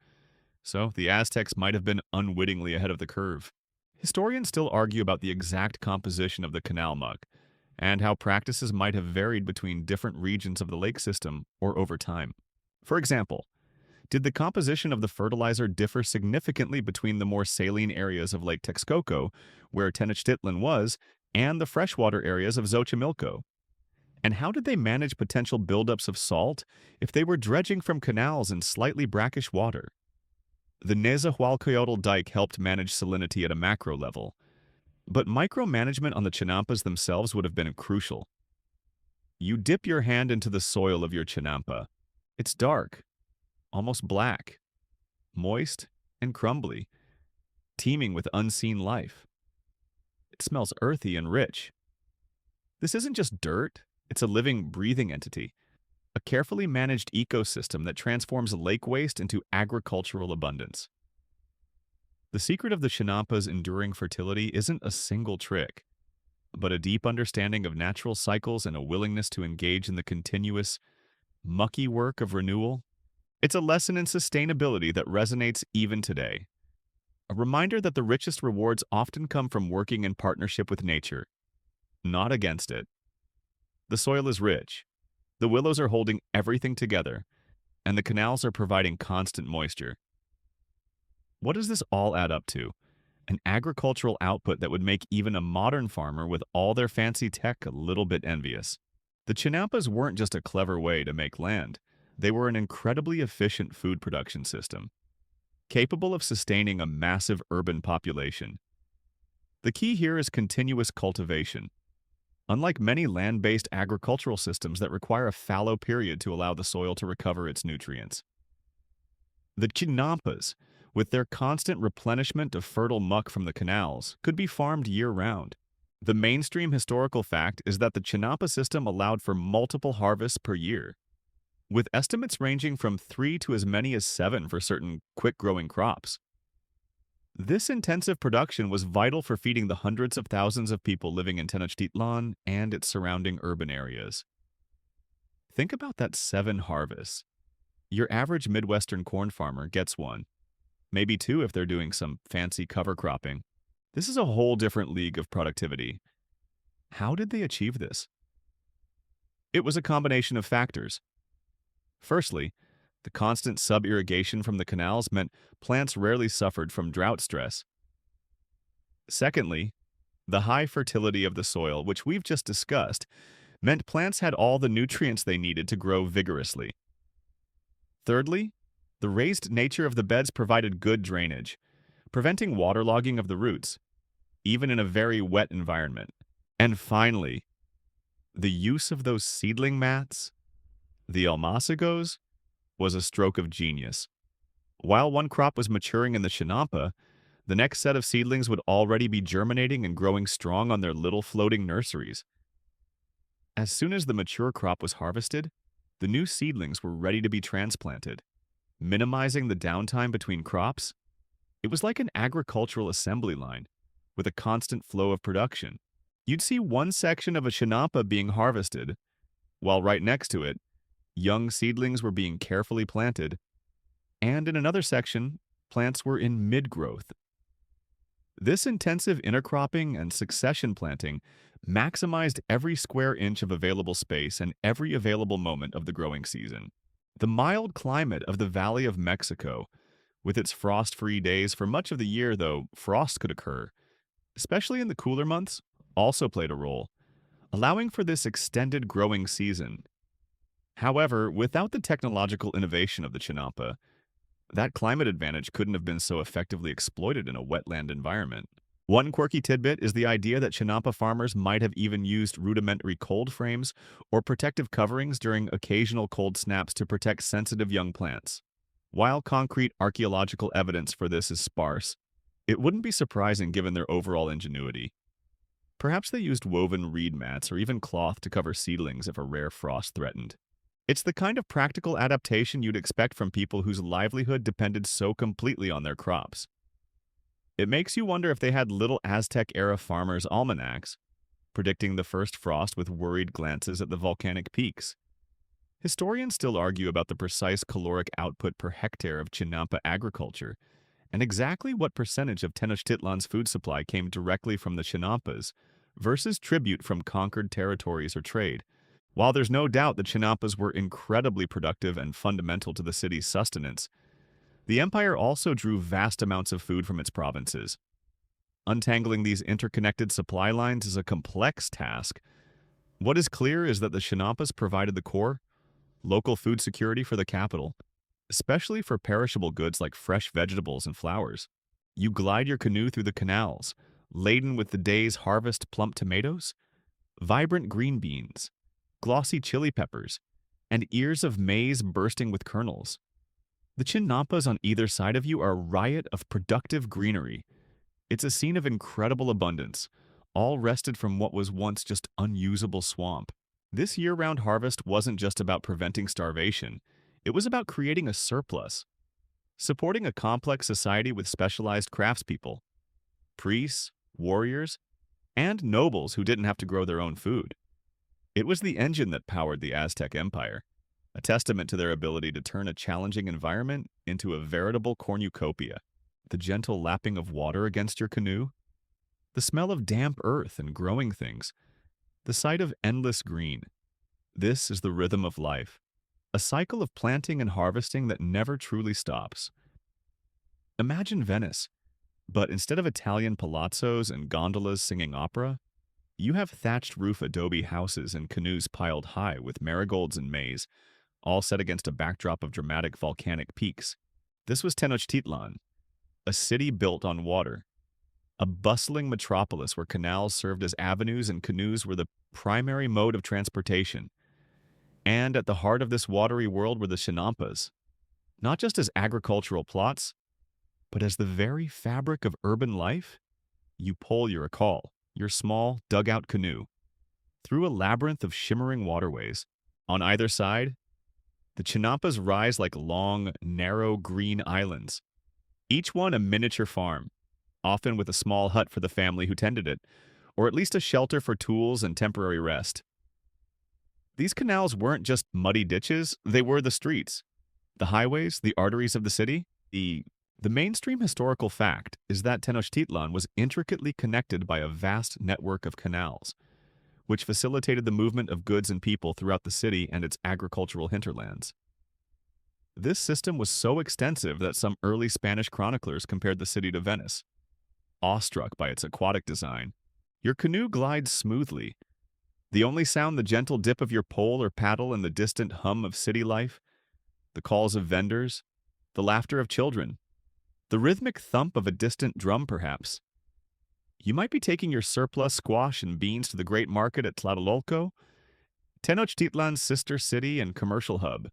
so the Aztecs might have been unwittingly ahead of the curve. Historians still argue about the exact composition of the canal muck, and how practices might have varied between different regions of the lake system or over time. For example, did the composition of the fertilizer differ significantly between the more saline areas of Lake Texcoco, where Tenochtitlan was, and the freshwater areas of Xochimilco? And how did they manage potential buildups of salt if they were dredging from canals in slightly brackish water? The Nezahualcoyotl dike helped manage salinity at a macro level, but micromanagement on the chinampas themselves would have been crucial. You dip your hand into the soil of your chinampa. It's dark, almost black, moist and crumbly, teeming with unseen life. It smells earthy and rich. This isn't just dirt, it's a living, breathing entity, a carefully managed ecosystem that transforms lake waste into agricultural abundance. The secret of the chinampa's enduring fertility isn't a single trick, but a deep understanding of natural cycles and a willingness to engage in the continuous, mucky work of renewal. It's a lesson in sustainability that resonates even today. A reminder that the richest rewards often come from working in partnership with nature, not against it. The soil is rich, the willows are holding everything together, and the canals are providing constant moisture. What does this all add up to? An agricultural output that would make even a modern farmer with all their fancy tech a little bit envious. The chinampas weren't just a clever way to make land. They were an incredibly efficient food production system, capable of sustaining a massive urban population. The key here is continuous cultivation. Unlike many land-based agricultural systems that require a fallow period to allow the soil to recover its nutrients, the chinampas, with their constant replenishment of fertile muck from the canals, could be farmed year-round. The mainstream historical fact is that the chinampa system allowed for multiple harvests per year, with estimates ranging from 3 to as many as 7 for certain quick-growing crops. This intensive production was vital for feeding the hundreds of thousands of people living in Tenochtitlan and its surrounding urban areas. Think about that 7 harvests. Your average Midwestern corn farmer gets one, maybe two if they're doing some fancy cover cropping. This is a whole different league of productivity. How did they achieve this? It was a combination of factors. Firstly, the constant sub-irrigation from the canals meant plants rarely suffered from drought stress. Secondly, the high fertility of the soil, which we've just discussed, meant plants had all the nutrients they needed to grow vigorously. Thirdly, the raised nature of the beds provided good drainage, preventing waterlogging of the roots, even in a very wet environment. And finally, the use of those seedling mats, the almacigos, was a stroke of genius. While one crop was maturing in the Chinampa, the next set of seedlings would already be germinating and growing strong on their little floating nurseries. As soon as the mature crop was harvested, the new seedlings were ready to be transplanted, minimizing the downtime between crops. It was like an agricultural assembly line, with a constant flow of production. You'd see one section of a Chinampa being harvested, while right next to it, young seedlings were being carefully planted, and in another section, plants were in mid-growth. This intensive intercropping and succession planting maximized every square inch of available space and every available moment of the growing season. The mild climate of the Valley of Mexico, with its frost-free days for much of the year, though frost could occur, especially in the cooler months, also played a role, allowing for this extended growing season. However, without the technological innovation of the Chinampa, that climate advantage couldn't have been so effectively exploited in a wetland environment. One quirky tidbit is the idea that Chinampa farmers might have even used rudimentary cold frames or protective coverings during occasional cold snaps to protect sensitive young plants. While concrete archaeological evidence for this is sparse, it wouldn't be surprising given their overall ingenuity. Perhaps they used woven reed mats or even cloth to cover seedlings if a rare frost threatened. It's the kind of practical adaptation you'd expect from people whose livelihood depended so completely on their crops. It makes you wonder if they had little Aztec-era farmers' almanacs, predicting the first frost with worried glances at the volcanic peaks. Historians still argue about the precise caloric output per hectare of Chinampa agriculture, and exactly what percentage of Tenochtitlan's food supply came directly from the Chinampas versus tribute from conquered territories or trade. While there's no doubt the Chinampas were incredibly productive and fundamental to the city's sustenance, the empire also drew vast amounts of food from its provinces. Untangling these interconnected supply lines is a complex task. What is clear is that the Chinampas provided the core, local food security for the capital, especially for perishable goods like fresh vegetables and flowers. You glide your canoe through the canals, laden with the day's harvest plump tomatoes, vibrant green beans, glossy chili peppers, and ears of maize bursting with kernels. The Chinampas on either side of you are a riot of productive greenery. It's a scene of incredible abundance, all wrested from what was once just unusable swamp. This year-round harvest wasn't just about preventing starvation, it was about creating a surplus, supporting a complex society with specialized craftspeople, priests, warriors, and nobles who didn't have to grow their own food. It was the engine that powered the Aztec Empire, a testament to their ability to turn a challenging environment into a veritable cornucopia. The gentle lapping of water against your canoe, the smell of damp earth and growing things, the sight of endless green. This is the rhythm of life, a cycle of planting and harvesting that never truly stops. Imagine Venice, but instead of Italian palazzos and gondolas singing opera, you have thatched roof adobe houses and canoes piled high with marigolds and maize, all set against a backdrop of dramatic volcanic peaks. This was Tenochtitlan, a city built on water, a bustling metropolis where canals served as avenues and canoes were the primary mode of transportation. And at the heart of this watery world were the Chinampas, not just as agricultural plots, but as the very fabric of urban life. You pole your call, your small, dugout canoe, through a labyrinth of shimmering waterways. On either side, the Chinampas rise like long, narrow green islands, each one a miniature farm, often with a small hut for the family who tended it, or at least a shelter for tools and temporary rest. These canals weren't just muddy ditches, they were the streets, the highways, the arteries of the city. The mainstream historical fact is that Tenochtitlan was intricately connected by a vast network of canals, which facilitated the movement of goods and people throughout the city and its agricultural hinterlands. This system was so extensive that some early Spanish chroniclers compared the city to Venice, awestruck by its aquatic design. Your canoe glides smoothly. The only sound the gentle dip of your pole or paddle and the distant hum of city life, the calls of vendors, the laughter of children, the rhythmic thump of a distant drum perhaps. You might be taking your surplus squash and beans to the great market at Tlatelolco, Tenochtitlan's sister city and commercial hub.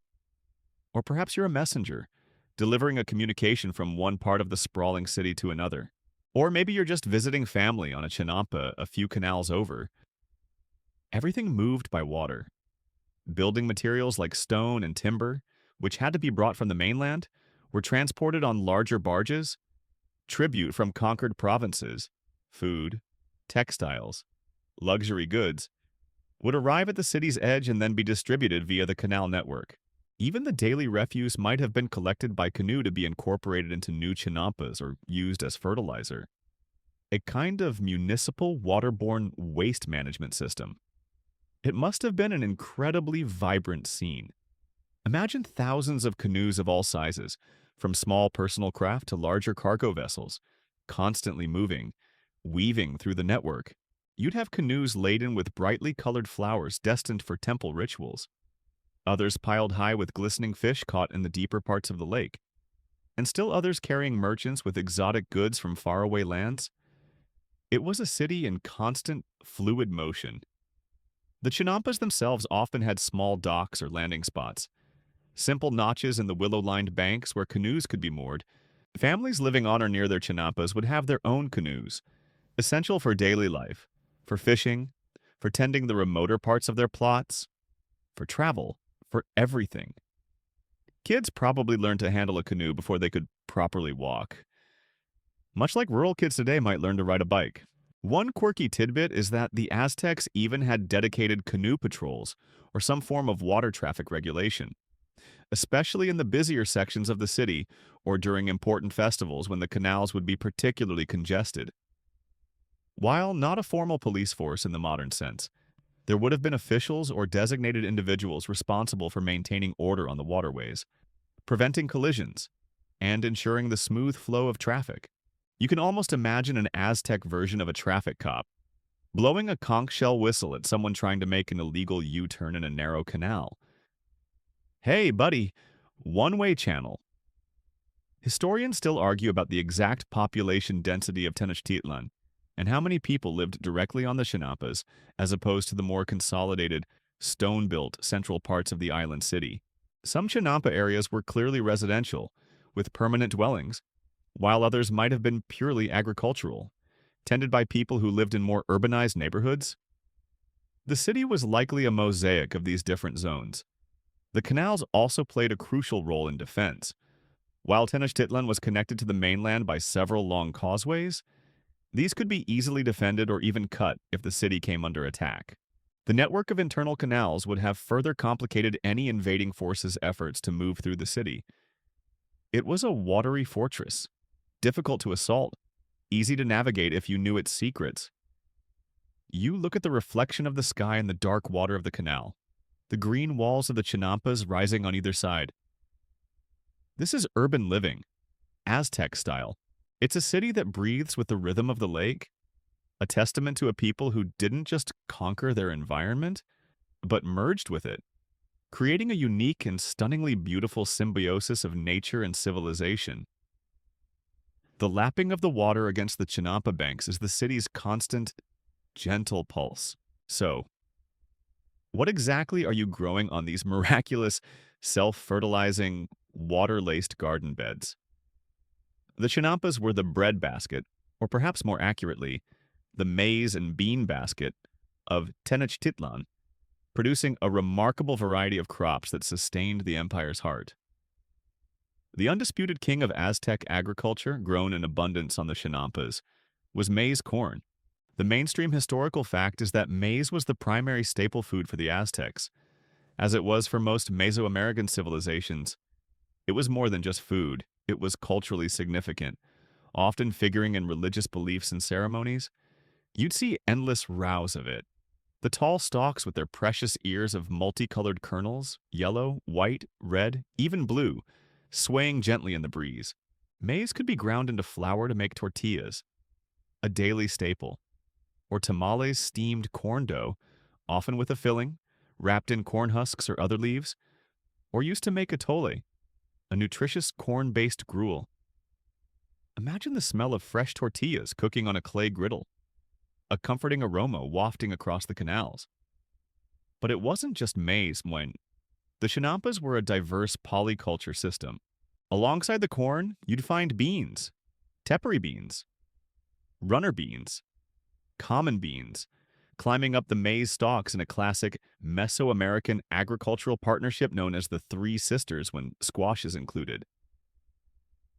Or perhaps you're a messenger, delivering a communication from one part of the sprawling city to another. Or maybe you're just visiting family on a chinampa a few canals over. Everything moved by water. Building materials like stone and timber, which had to be brought from the mainland, were transported on larger barges. Tribute from conquered provinces, food, textiles, luxury goods, would arrive at the city's edge and then be distributed via the canal network. Even the daily refuse might have been collected by canoe to be incorporated into new chinampas or used as fertilizer. A kind of municipal waterborne waste management system. It must have been an incredibly vibrant scene. Imagine thousands of canoes of all sizes, from small personal craft to larger cargo vessels, constantly moving, weaving through the network. You'd have canoes laden with brightly colored flowers destined for temple rituals, others piled high with glistening fish caught in the deeper parts of the lake, and still others carrying merchants with exotic goods from faraway lands. It was a city in constant, fluid motion. The chinampas themselves often had small docks or landing spots, simple notches in the willow-lined banks where canoes could be moored. Families living on or near their chinampas would have their own canoes, essential for daily life, for fishing, for tending the remoter parts of their plots, for travel, for everything. Kids probably learned to handle a canoe before they could properly walk, much like rural kids today might learn to ride a bike. One quirky tidbit is that the Aztecs even had dedicated canoe patrols or some form of water traffic regulation, especially in the busier sections of the city or during important festivals when the canals would be particularly congested. While not a formal police force in the modern sense, there would have been officials or designated individuals responsible for maintaining order on the waterways, preventing collisions, and ensuring the smooth flow of traffic. You can almost imagine an Aztec version of a traffic cop, blowing a conch shell whistle at someone trying to make an illegal U-turn in a narrow canal. Hey, buddy, one-way channel. Historians still argue about the exact population density of Tenochtitlan and how many people lived directly on the chinampas as opposed to the more consolidated, stone-built central parts of the island city. Some chinampa areas were clearly residential, with permanent dwellings, while others might have been purely agricultural, tended by people who lived in more urbanized neighborhoods. The city was likely a mosaic of these different zones. The canals also played a crucial role in defense. While Tenochtitlan was connected to the mainland by several long causeways, these could be easily defended or even cut if the city came under attack. The network of internal canals would have further complicated any invading force's efforts to move through the city. It was a watery fortress, difficult to assault, easy to navigate if you knew its secrets. You look at the reflection of the sky in the dark water of the canal, the green walls of the chinampas rising on either side. This is urban living, Aztec style. It's a city that breathes with the rhythm of the lake, a testament to a people who didn't just conquer their environment, but merged with it, creating a unique and stunningly beautiful symbiosis of nature and civilization. The lapping of the water against the chinampa banks is the city's constant, gentle pulse. So, what exactly are you growing on these miraculous, self-fertilizing, water-laced garden beds? The chinampas were the bread basket, or perhaps more accurately, the maize and bean basket of Tenochtitlan, producing a remarkable variety of crops that sustained the empire's heart. The undisputed king of Aztec agriculture, grown in abundance on the Chinampas, was maize corn. The mainstream historical fact is that maize was the primary staple food for the Aztecs. As it was for most Mesoamerican civilizations, it was more than just food, it was culturally significant, often figuring in religious beliefs and ceremonies. You'd see endless rows of it. The tall stalks with their precious ears of multicolored kernels, yellow, white, red, even blue, swaying gently in the breeze. Maize could be ground into flour to make tortillas, a daily staple, or tamales steamed corn dough, often with a filling, wrapped in corn husks or other leaves, or used to make atole, a nutritious corn-based gruel. Imagine the smell of fresh tortillas cooking on a clay griddle, a comforting aroma wafting across the canals. But it wasn't just maize when the Chinampas were a diverse polyculture system. Alongside the corn, you'd find beans, tepary beans, runner beans, common beans, climbing up the maize stalks in a classic Mesoamerican agricultural partnership known as the Three Sisters when squash is included.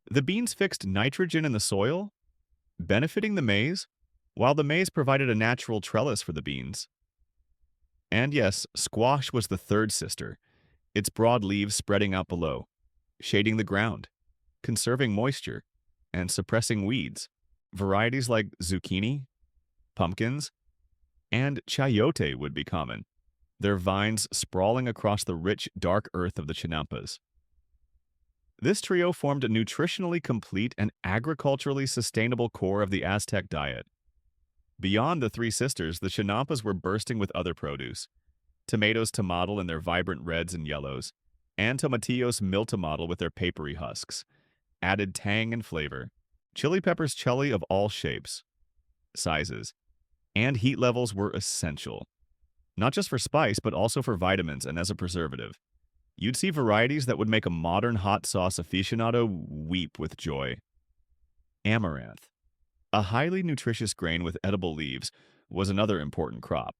The beans fixed nitrogen in the soil, benefiting the maize, while the maize provided a natural trellis for the beans. And yes, squash was the third sister, its broad leaves spreading out below, shading the ground, conserving moisture, and suppressing weeds. Varieties like zucchini, pumpkins, and chayote would be common, their vines sprawling across the rich, dark earth of the Chinampas. This trio formed a nutritionally complete and agriculturally sustainable core of the Aztec diet. Beyond the Three Sisters, the Chinampas were bursting with other produce. Tomatoes tomatal in their vibrant reds and yellows, and tomatillos mil tomatal with their papery husks, added tang and flavor. Chili peppers chili of all shapes, sizes, and heat levels were essential, not just for spice, but also for vitamins and as a preservative. You'd see varieties that would make a modern hot sauce aficionado weep with joy. Amaranth, a highly nutritious grain with edible leaves, was another important crop,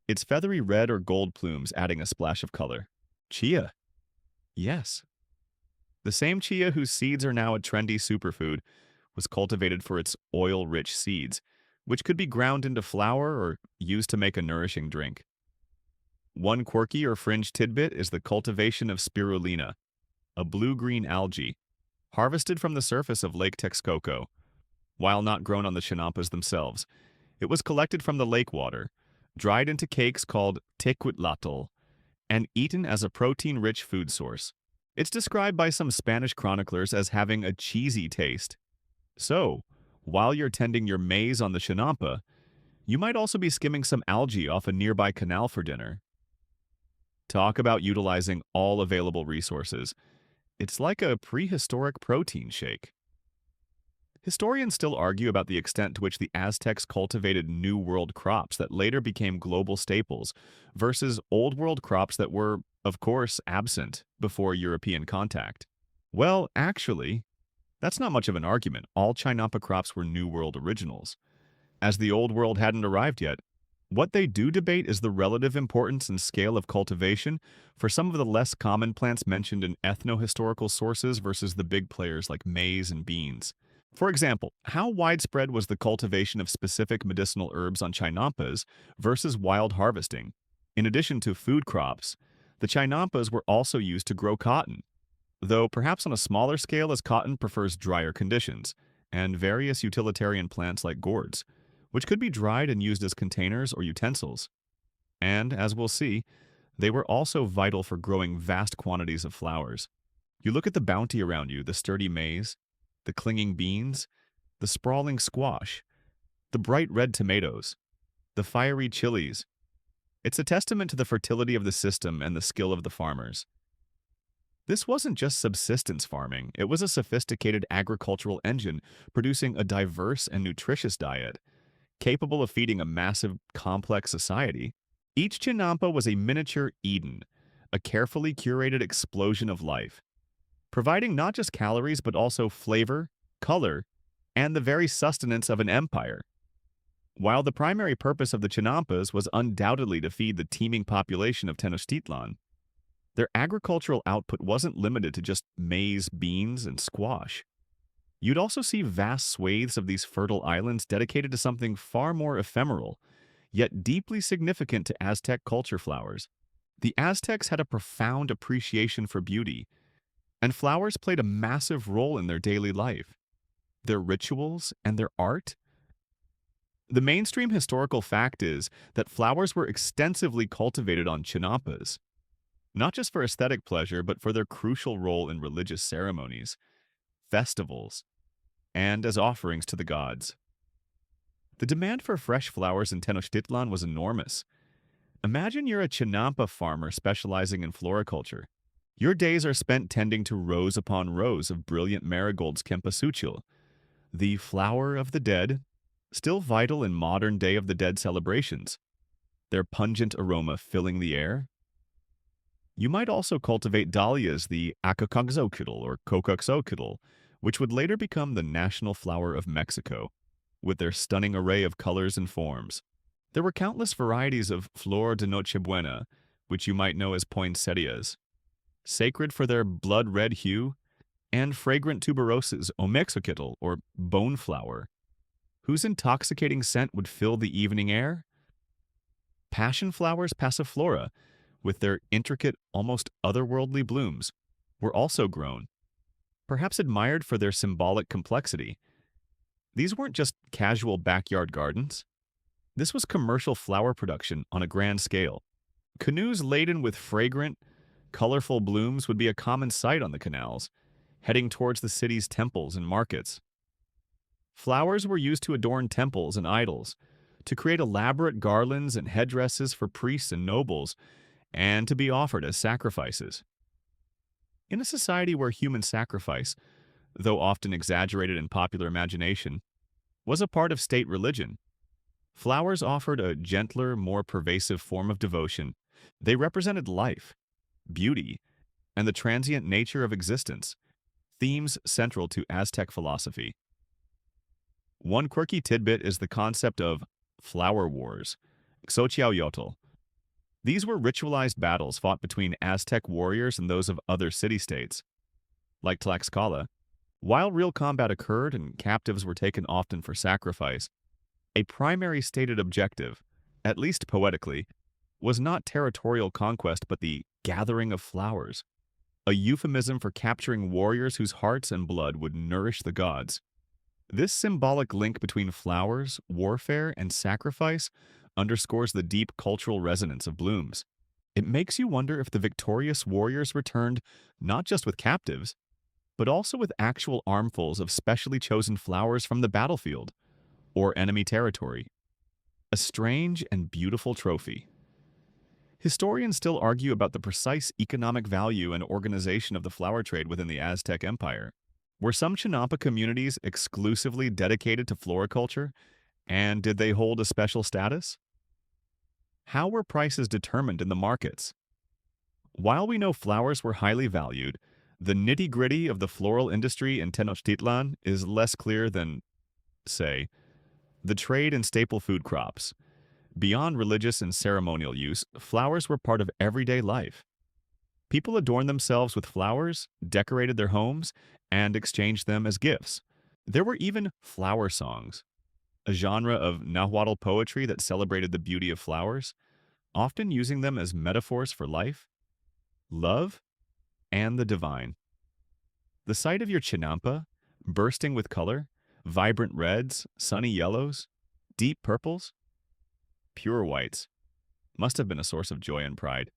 its feathery red or gold plumes adding a splash of color. Chia. Yes. The same chia whose seeds are now a trendy superfood was cultivated for its oil-rich seeds, which could be ground into flour or used to make a nourishing drink. One quirky or fringe tidbit is the cultivation of spirulina, a blue-green algae, harvested from the surface of Lake Texcoco. While not grown on the Chinampas themselves, it was collected from the lake water, dried into cakes called tequitlatl, and eaten as a protein-rich food source. It's described by some Spanish chroniclers as having a cheesy taste. So, while you're tending your maize on the Chinampa, you might also be skimming some algae off a nearby canal for dinner. Talk about utilizing all available resources. It's like a prehistoric protein shake. Historians still argue about the extent to which the Aztecs cultivated New World crops that later became global staples versus Old World crops that were, of course, absent before European contact. Well, actually, that's not much of an argument. All Chinampa crops were New World originals, as the Old World hadn't arrived yet. What they do debate is the relative importance and scale of cultivation for some of the less common plants mentioned in ethno-historical sources versus the big players like maize and beans. For example, how widespread was the cultivation of specific medicinal herbs on Chinampas versus wild harvesting? In addition to food crops, the Chinampas were also used to grow cotton, though perhaps on a smaller scale as cotton prefers drier conditions, and various utilitarian plants like gourds, which could be dried and used as containers or utensils. And, as we'll see, they were also vital for growing vast quantities of flowers. You look at the bounty around you, the sturdy maize, the clinging beans, the sprawling squash, the bright red tomatoes, the fiery chilies. It's a testament to the fertility of the system and the skill of the farmers. This wasn't just subsistence farming, it was a sophisticated agricultural engine producing a diverse and nutritious diet, capable of feeding a massive, complex society. Each Chinampa was a miniature Eden, a carefully curated explosion of life, providing not just calories but also flavor, color, and the very sustenance of an empire. While the primary purpose of the Chinampas was undoubtedly to feed the teeming population of Tenochtitlan, Their agricultural output wasn't limited to just maize, beans, and squash. You'd also see vast swathes of these fertile islands dedicated to something far more ephemeral, yet deeply significant to Aztec culture flowers. The Aztecs had a profound appreciation for beauty, and flowers played a massive role in their daily life, their rituals, and their art. The mainstream historical fact is that flowers were extensively cultivated on chinampas, not just for aesthetic pleasure, but for their crucial role in religious ceremonies, festivals, and as offerings to the gods. The demand for fresh flowers in Tenochtitlan was enormous. Imagine you're a chinampa farmer specializing in floriculture. Your days are spent tending to rows upon rows of brilliant marigolds cempasúchil, the flower of the dead, still vital in modern Day of the Dead celebrations, their pungent aroma filling the air. You might also cultivate dahlias, the acocoxocitl or cocoxocitl, which would later become the national flower of Mexico, with their stunning array of colors and forms. There were countless varieties of Flor de Nochebuena, which you might know as poinsettias, sacred for their blood-red hue, and fragrant tuberoses, omexoquitl or bone flower, whose intoxicating scent would fill the evening air. Passion flowers passiflora, with their intricate, almost otherworldly blooms, were also grown, perhaps admired for their symbolic complexity. These weren't just casual backyard gardens. This was commercial flower production on a grand scale. Canoes laden with fragrant, colorful blooms would be a common sight on the canals, heading towards the city's temples and markets. Flowers were used to adorn temples and idols, to create elaborate garlands and headdresses for priests and nobles, and to be offered as sacrifices. In a society where human sacrifice, though often exaggerated in popular imagination, was a part of state religion, flowers offered a gentler, more pervasive form of devotion. They represented life, beauty, and the transient nature of existence, themes central to Aztec philosophy. One quirky tidbit is the concept of flower wars, Xochiaoyotl. These were ritualized battles fought between Aztec warriors and those of other city-states. Like Tlaxcala, while real combat occurred and captives were taken often for sacrifice, a primary stated objective, at least poetically, was not territorial conquest but the gathering of flowers, a euphemism for capturing warriors whose hearts and blood would nourish the gods. This symbolic link between flowers, warfare, and sacrifice underscores the deep cultural resonance of blooms. It makes you wonder if the victorious warriors returned not just with captives, but also with actual armfuls of specially chosen flowers from the battlefield or enemy territory. A strange and beautiful trophy. Historians still argue about the precise economic value and organization of the flower trade within the Aztec Empire. Were some Chinampa communities exclusively dedicated to floriculture, and did they hold a special status? How were prices determined in the markets? While we know flowers were highly valued, the nitty-gritty of the floral industry in Tenochtitlan is less clear than, say, the trade in staple food crops. Beyond religious and ceremonial use, flowers were part of everyday life. People adorned themselves with flowers, decorated their homes, and exchanged them as gifts. There were even flower songs, a genre of Nahuatl poetry that celebrated the beauty of flowers, often using them as metaphors for life, love, and the divine. The sight of your chinampa, bursting with color, vibrant reds, sunny yellows, deep purples, pure whites, must have been a source of joy and pride.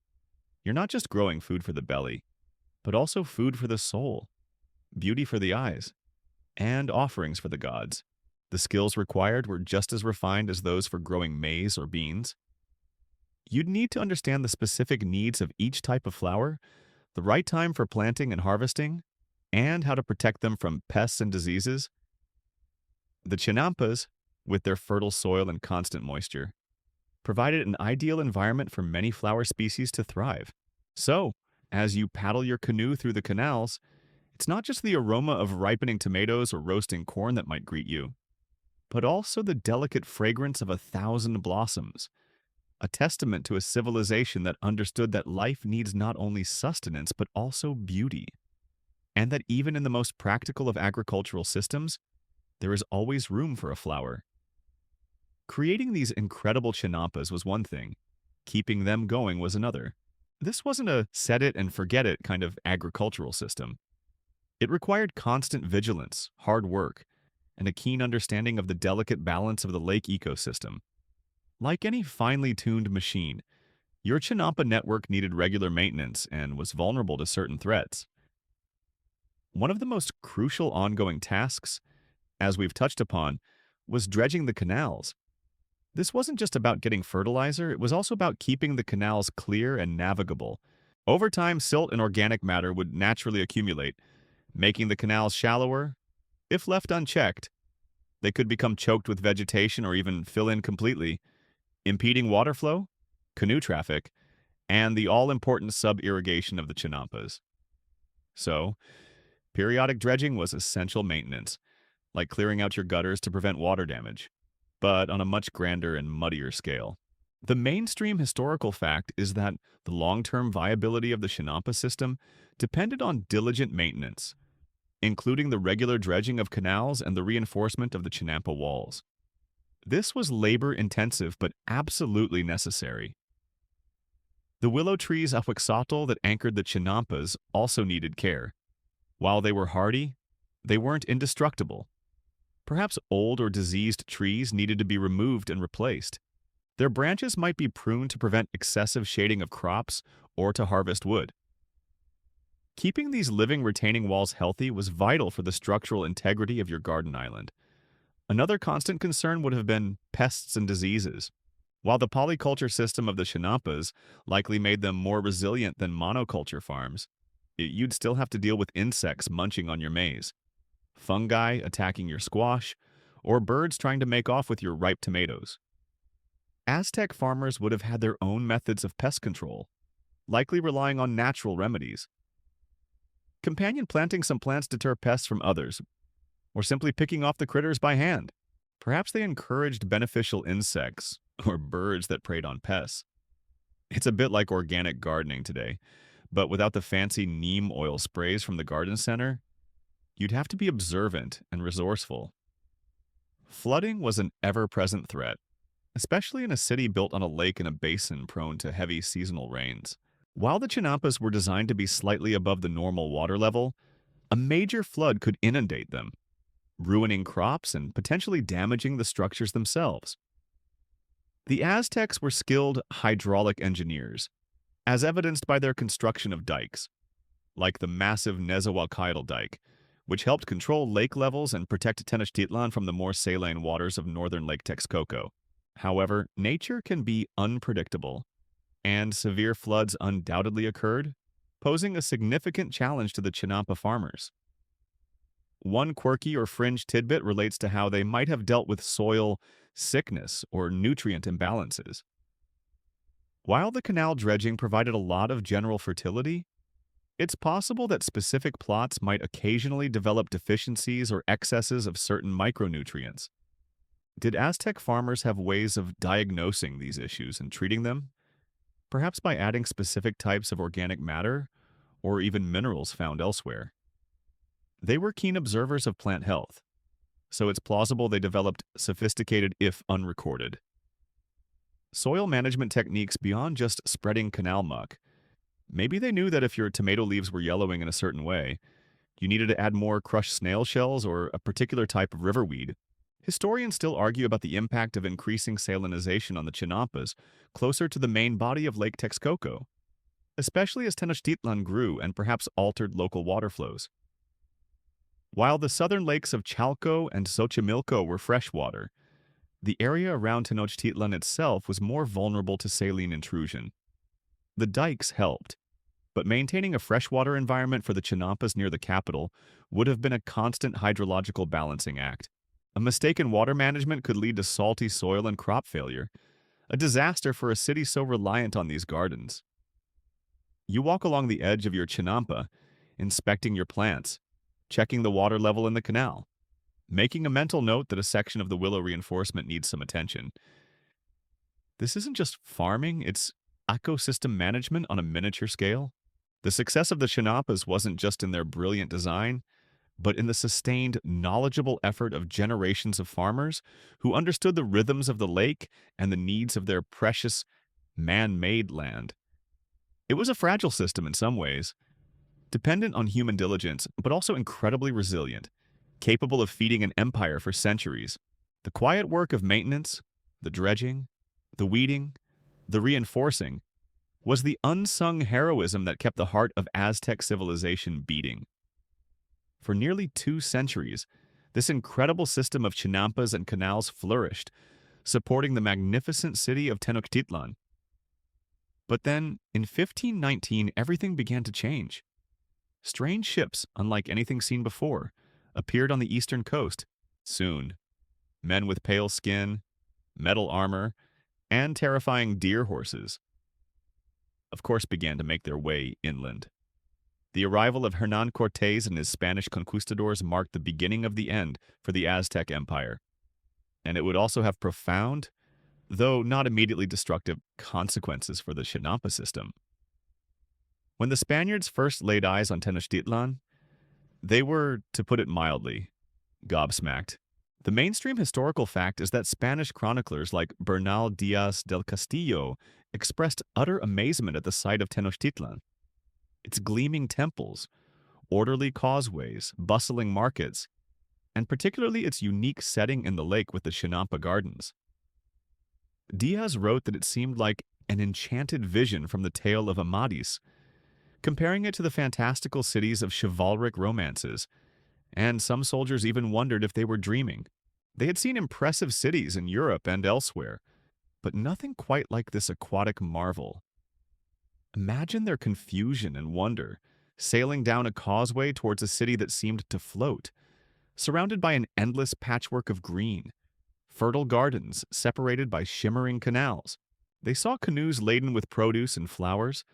You're not just growing food for the belly, but also food for the soul, beauty for the eyes, and offerings for the gods. The skills required were just as refined as those for growing maize or beans. You'd need to understand the specific needs of each type of flower, the right time for planting and harvesting, and how to protect them from pests and diseases. The chinampas, with their fertile soil and constant moisture, provided an ideal environment for many flower species to thrive. So, as you paddle your canoe through the canals, it's not just the aroma of ripening tomatoes or roasting corn that might greet you, but also the delicate fragrance of 1,000 blossoms, a testament to a civilization that understood that life needs not only sustenance but also beauty, and that even in the most practical of agricultural systems, there is always room for a flower. Creating these incredible chinampas was one thing, keeping them going was another. This wasn't a set it and forget it kind of agricultural system. It required constant vigilance, hard work, and a keen understanding of the delicate balance of the lake ecosystem. Like any finely tuned machine, your Chinampa network needed regular maintenance and was vulnerable to certain threats. One of the most crucial ongoing tasks, as we've touched upon, was dredging the canals. This wasn't just about getting fertilizer, it was also about keeping the canals clear and navigable. Over time, silt and organic matter would naturally accumulate, making the canals shallower. If left unchecked, they could become choked with vegetation or even fill in completely, impeding water flow, canoe traffic, and the all-important sub-irrigation of the Chinampas. So, periodic dredging was essential maintenance, like clearing out your gutters to prevent water damage, but on a much grander and muddier scale. The mainstream historical fact is that the long-term viability of the Chinampa system depended on diligent maintenance, including the regular dredging of canals and the reinforcement of the Chinampa walls. This was labor-intensive but absolutely necessary. The willow trees of Huixotl that anchored the Chinampas also needed care. While they were hardy, they weren't indestructible. Perhaps old or diseased trees needed to be removed and replaced. Their branches might be pruned to prevent excessive shading of crops or to harvest wood. Keeping these living retaining walls healthy was vital for the structural integrity of your garden island. Another constant concern would have been pests and diseases. While the polyculture system of the Chinampas likely made them more resilient than monoculture farms, you'd still have to deal with insects munching on your maize, fungi attacking your squash, or birds trying to make off with your ripe tomatoes. Aztec farmers would have had their own methods of pest control, likely relying on natural remedies. Companion planting some plants deter pests from others, or simply picking off the critters by hand. Perhaps they encouraged beneficial insects or birds that preyed on pests. It's a bit like organic gardening today, but without the fancy neem oil sprays from the garden center, you'd have to be observant and resourceful. Flooding was an ever-present threat, especially in a city built on a lake and a basin prone to heavy seasonal rains. While the Chinampas were designed to be slightly above the normal water level, a major flood could inundate them, ruining crops and potentially damaging the structures themselves. The Aztecs were skilled hydraulic engineers, as evidenced by their construction of dikes, like the massive Nezahualcóyotl dike, which helped control lake levels and protect Tenochtitlan from the more saline waters of northern Lake Texcoco. However, nature can be unpredictable, and severe floods undoubtedly occurred, posing a significant challenge to the Chinampa farmers. One quirky or fringe tidbit relates to how they might have dealt with soil sickness or nutrient imbalances. While the canal dredging provided a lot of general fertility, it's possible that specific plots might occasionally develop deficiencies or excesses of certain micronutrients. Did Aztec farmers have ways of diagnosing these issues and treating them? Perhaps by adding specific types of organic matter or even minerals found elsewhere. They were keen observers of plant health, so it's plausible they developed sophisticated if unrecorded soil management techniques beyond just spreading canal muck. Maybe they knew that if your tomato leaves were yellowing in a certain way, you needed to add more crushed snail shells or a particular type of riverweed. Historians still argue about the impact of increasing salinization on the Chinampas closer to the main body of Lake Texcoco, especially as Tenochtitlan grew and perhaps altered local water flows. While the southern lakes of Chalco and Xochimilco were freshwater, the area around Tenochtitlan itself was more vulnerable to saline intrusion. The dikes helped, but maintaining a freshwater environment for the Chinampas near the capital would have been a constant hydrological balancing act. A mistake in water management could lead to salty soil and crop failure, a disaster for a city so reliant on these gardens. You walk along the edge of your Chinampa, inspecting your plants, checking the water level in the canal, making a mental note that a section of the willow reinforcement needs some attention. This isn't just farming, it's ecosystem management on a miniature scale. The success of the Chinampas wasn't just in their brilliant design, but in the sustained, knowledgeable effort of generations of farmers who understood the rhythms of the lake and the needs of their precious man-made land. It was a fragile system in some ways, dependent on human diligence, but also incredibly resilient, capable of feeding an empire for centuries. The quiet work of maintenance, the dredging, the weeding, the reinforcing, was the unsung heroism that kept the heart of Aztec civilization beating. For nearly 2 centuries, this incredible system of chinampas and canals flourished, supporting the magnificent city of Tenochtitlan. But then, in 1519, everything began to change. Strange ships, unlike anything seen before, appeared on the eastern coast. Soon, men with pale skin, metal armor, and terrifying deer horses, of course, began to make their way inland. The arrival of Hernán Cortés and his Spanish conquistadors marked the beginning of the end for the Aztec Empire, and it would also have profound, though not immediately destructive, consequences for the Chinampa system. When the Spaniards first laid eyes on Tenochtitlan, they were, to put it mildly, gobsmacked. The mainstream historical fact is that Spanish chroniclers like Bernal Diaz del Castillo expressed utter amazement at the sight of Tenochtitlan. Its gleaming temples, orderly causeways, bustling markets, and particularly its unique setting in the lake with the Chinampa Gardens. Diaz wrote that it seemed like an enchanted vision from the tale of Amadis, comparing it to the fantastical cities of chivalric romances, and some soldiers even wondered if they were dreaming. They had seen impressive cities in Europe and elsewhere, but nothing quite like this aquatic marvel. Imagine their confusion and wonder, sailing down a causeway towards a city that seemed to float, surrounded by an endless patchwork of green, fertile gardens separated by shimmering canals. They saw canoes laden with produce and flowers,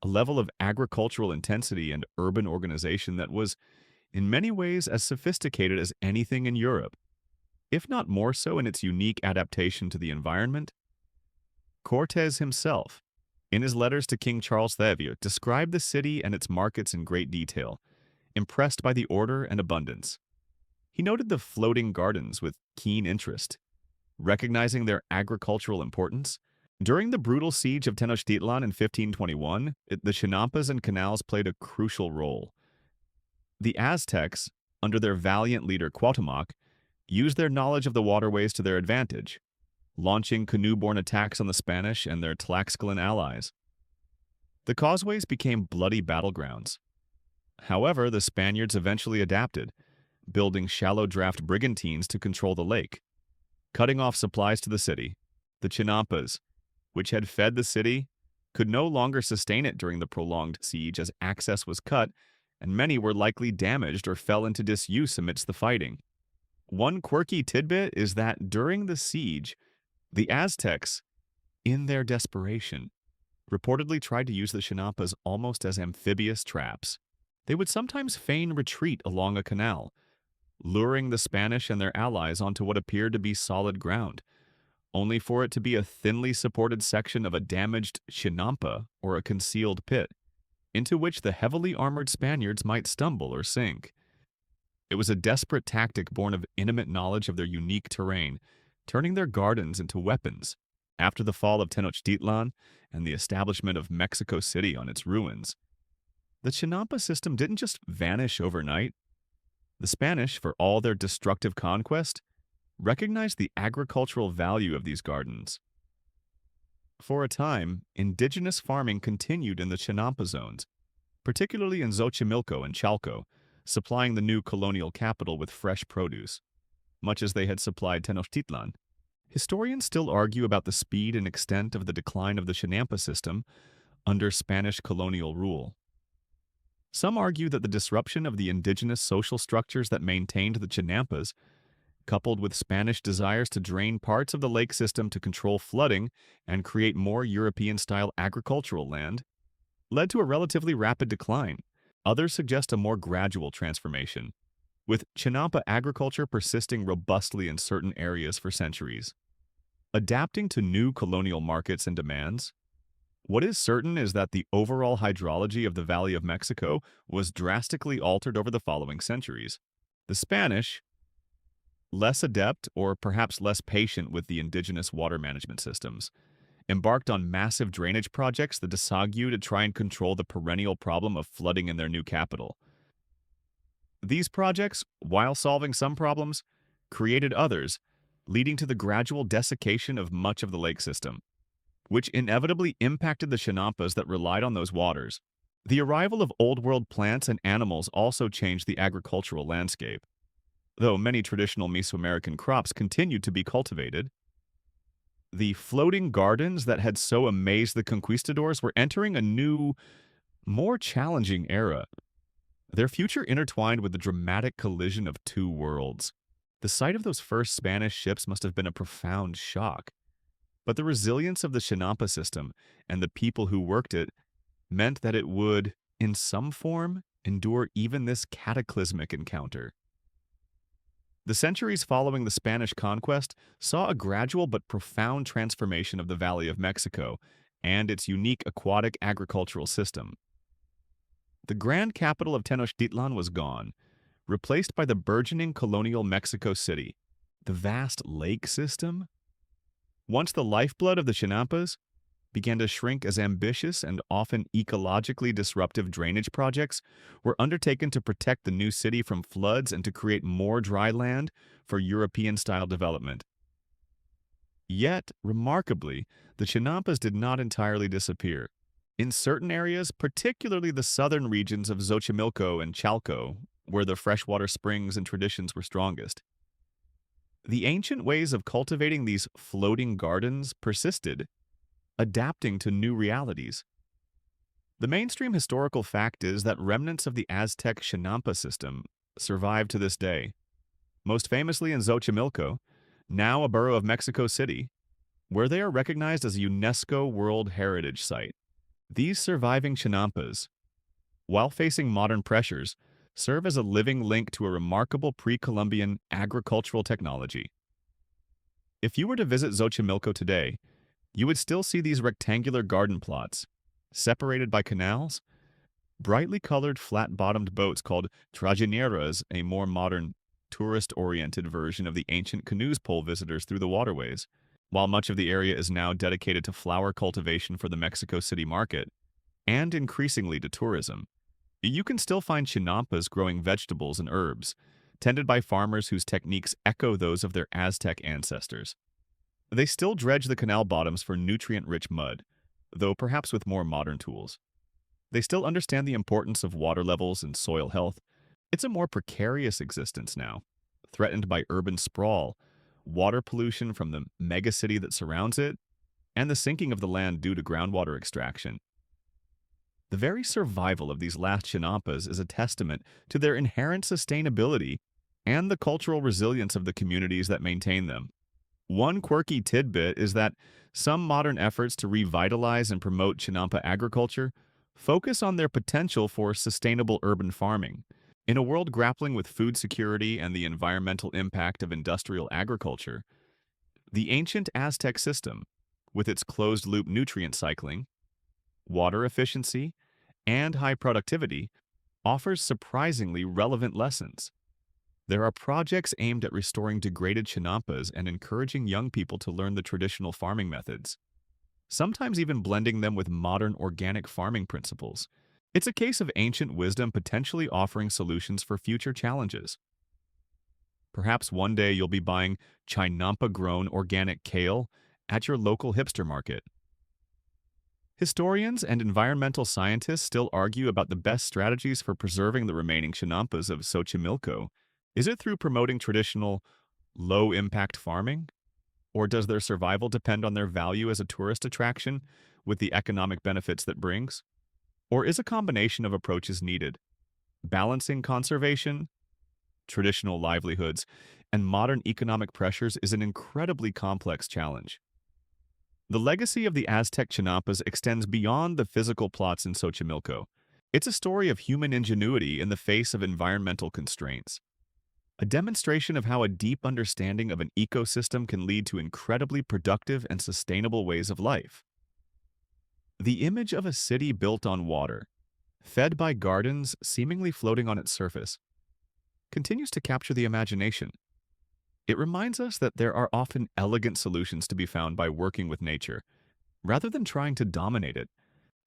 a level of agricultural intensity and urban organization that was, in many ways, as sophisticated as anything in Europe, if not more so in its unique adaptation to the environment. Cortés himself, in his letters to King Charles V, described the city and its markets in great detail, impressed by the order and abundance. He noted the floating gardens with keen interest, recognizing their agricultural importance. During the brutal siege of Tenochtitlan in 1521, the Chinampas and canals played a crucial role. The Aztecs, under their valiant leader Cuauhtémoc, used their knowledge of the waterways to their advantage, launching canoe-borne attacks on the Spanish and their Tlaxcalan allies. The causeways became bloody battlegrounds. However, the Spaniards eventually adapted, building shallow draft brigantines to control the lake, cutting off supplies to the city. The Chinampas, which had fed the city, could no longer sustain it during the prolonged siege as access was cut, and many were likely damaged or fell into disuse amidst the fighting. One quirky tidbit is that during the siege, the Aztecs, in their desperation, reportedly tried to use the Chinampas almost as amphibious traps. They would sometimes feign retreat along a canal, luring the Spanish and their allies onto what appeared to be solid ground, only for it to be a thinly supported section of a damaged chinampa or a concealed pit, into which the heavily armored Spaniards might stumble or sink. It was a desperate tactic born of intimate knowledge of their unique terrain, turning their gardens into weapons. After the fall of Tenochtitlan and the establishment of Mexico City on its ruins, the Chinampa system didn't just vanish overnight. The Spanish, for all their destructive conquest, recognized the agricultural value of these gardens. For a time, indigenous farming continued in the Chinampa zones, particularly in Xochimilco and Chalco, supplying the new colonial capital with fresh produce, much as they had supplied Tenochtitlan. Historians still argue about the speed and extent of the decline of the Chinampa system under Spanish colonial rule. Some argue that the disruption of the indigenous social structures that maintained the Chinampas, coupled with Spanish desires to drain parts of the lake system to control flooding and create more European-style agricultural land, led to a relatively rapid decline. Others suggest a more gradual transformation, with Chinampa agriculture persisting robustly in certain areas for centuries. Adapting to new colonial markets and demands, what is certain is that the overall hydrology of the Valley of Mexico was drastically altered over the following centuries. The Spanish, less adept or perhaps less patient with the indigenous water management systems, embarked on massive drainage projects that desagued to try and control the perennial problem of flooding in their new capital. These projects, while solving some problems, created others, leading to the gradual desiccation of much of the lake system, which inevitably impacted the Chinampas that relied on those waters. The arrival of Old World plants and animals also changed the agricultural landscape. Though many traditional Mesoamerican crops continued to be cultivated, the floating gardens that had so amazed the conquistadors were entering a new, more challenging era. Their future intertwined with the dramatic collision of two worlds. The sight of those first Spanish ships must have been a profound shock. But the resilience of the Chinampa system and the people who worked it meant that it would, in some form, endure even this cataclysmic encounter. The centuries following the Spanish conquest saw a gradual but profound transformation of the Valley of Mexico and its unique aquatic agricultural system. The grand capital of Tenochtitlan was gone, replaced by the burgeoning colonial Mexico City. The vast lake system, once the lifeblood of the Chinampas, began to shrink as ambitious and often ecologically disruptive drainage projects were undertaken to protect the new city from floods and to create more dry land for European-style development. Yet, remarkably, the Chinampas did not entirely disappear. In certain areas, particularly the southern regions of Xochimilco and Chalco, where the freshwater springs and traditions were strongest, the ancient ways of cultivating these floating gardens persisted, adapting to new realities. The mainstream historical fact is that remnants of the Aztec Chinampa system survive to this day, most famously in Xochimilco, now a borough of Mexico City, where they are recognized as a UNESCO World Heritage Site. These surviving Chinampas, while facing modern pressures, serve as a living link to a remarkable pre-Columbian agricultural technology. If you were to visit Xochimilco today, you would still see these rectangular garden plots, separated by canals, brightly colored flat-bottomed boats called trajineras, a more modern, tourist-oriented version of the ancient canoes pull visitors through the waterways. While much of the area is now dedicated to flower cultivation for the Mexico City market, and increasingly to tourism, you can still find Chinampas growing vegetables and herbs, tended by farmers whose techniques echo those of their Aztec ancestors. They still dredge the canal bottoms for nutrient-rich mud, though perhaps with more modern tools. They still understand the importance of water levels and soil health. It's a more precarious existence now, threatened by urban sprawl, water pollution from the megacity that surrounds it, and the sinking of the land due to groundwater extraction. The very survival of these last Chinampas is a testament to their inherent sustainability and the cultural resilience of the communities that maintain them. One quirky tidbit is that some modern efforts to revitalize and promote Chinampa agriculture focus on their potential for sustainable urban farming. In a world grappling with food security and the environmental impact of industrial agriculture, the ancient Aztec system, with its closed-loop nutrient cycling, water efficiency, and high productivity, offers surprisingly relevant lessons. There are projects aimed at restoring degraded Chinampas and encouraging young people to learn the traditional farming methods, sometimes even blending them with modern organic farming principles. It's a case of ancient wisdom potentially offering solutions for future challenges. Perhaps one day you'll be buying Chinampa-grown organic kale at your local hipster market. Historians and environmental scientists still argue about the best strategies for preserving the remaining Chinampas of Xochimilco. Is it through promoting traditional, low-impact farming? Or does their survival depend on their value as a tourist attraction with the economic benefits that brings? Or is a combination of approaches needed? Balancing conservation, traditional livelihoods, and modern economic pressures is an incredibly complex challenge. The legacy of the Aztec Chinampas extends beyond the physical plots in Xochimilco. It's a story of human ingenuity in the face of environmental constraints. a demonstration of how a deep understanding of an ecosystem can lead to incredibly productive and sustainable ways of life. The image of a city built on water, fed by gardens seemingly floating on its surface, continues to capture the imagination. It reminds us that there are often elegant solutions to be found by working with nature, rather than trying to dominate it.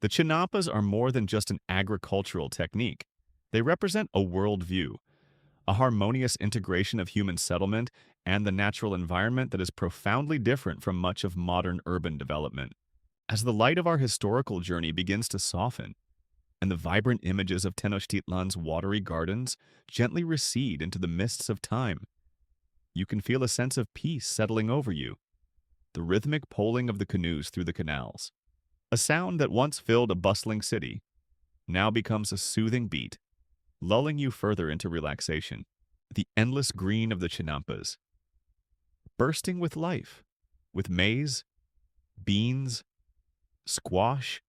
The chinampas are more than just an agricultural technique. They represent a worldview, a harmonious integration of human settlement and the natural environment that is profoundly different from much of modern urban development. As the light of our historical journey begins to soften, and the vibrant images of Tenochtitlan's watery gardens gently recede into the mists of time, you can feel a sense of peace settling over you. The rhythmic poling of the canoes through the canals, a sound that once filled a bustling city, now becomes a soothing beat, lulling you further into relaxation. The endless green of the chinampas, bursting with life, with maize, beans, squash,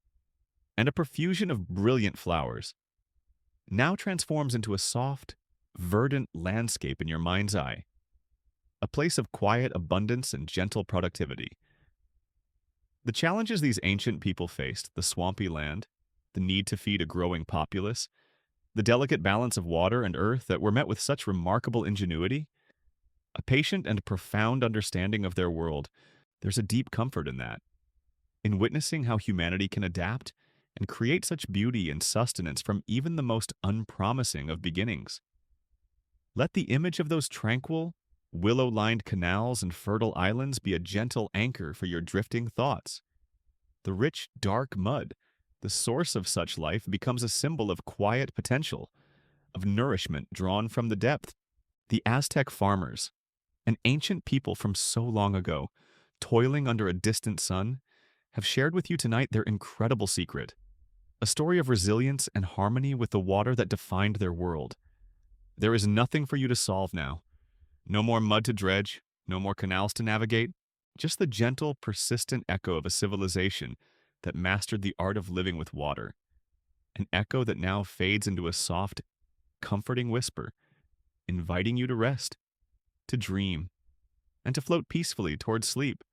and a profusion of brilliant flowers, now transforms into a soft, verdant landscape in your mind's eye, a place of quiet abundance and gentle productivity. The challenges these ancient people faced, the swampy land, the need to feed a growing populace, the delicate balance of water and earth that were met with such remarkable ingenuity, a patient and profound understanding of their world. There's a deep comfort in that, in witnessing how humanity can adapt and create such beauty and sustenance from even the most unpromising of beginnings. Let the image of those tranquil, willow-lined canals and fertile islands be a gentle anchor for your drifting thoughts. The rich, dark mud, the source of such life, becomes a symbol of quiet potential, of nourishment drawn from the depth. The Aztec farmers, an ancient people from so long ago, toiling under a distant sun, have shared with you tonight their incredible secret, a story of resilience and harmony with the water that defined their world. There is nothing for you to solve now. No more mud to dredge, no more canals to navigate, just the gentle, persistent echo of a civilization that mastered the art of living with water, an echo that now fades into a soft, comforting whisper, inviting you to rest, to dream, and to float peacefully towards sleep.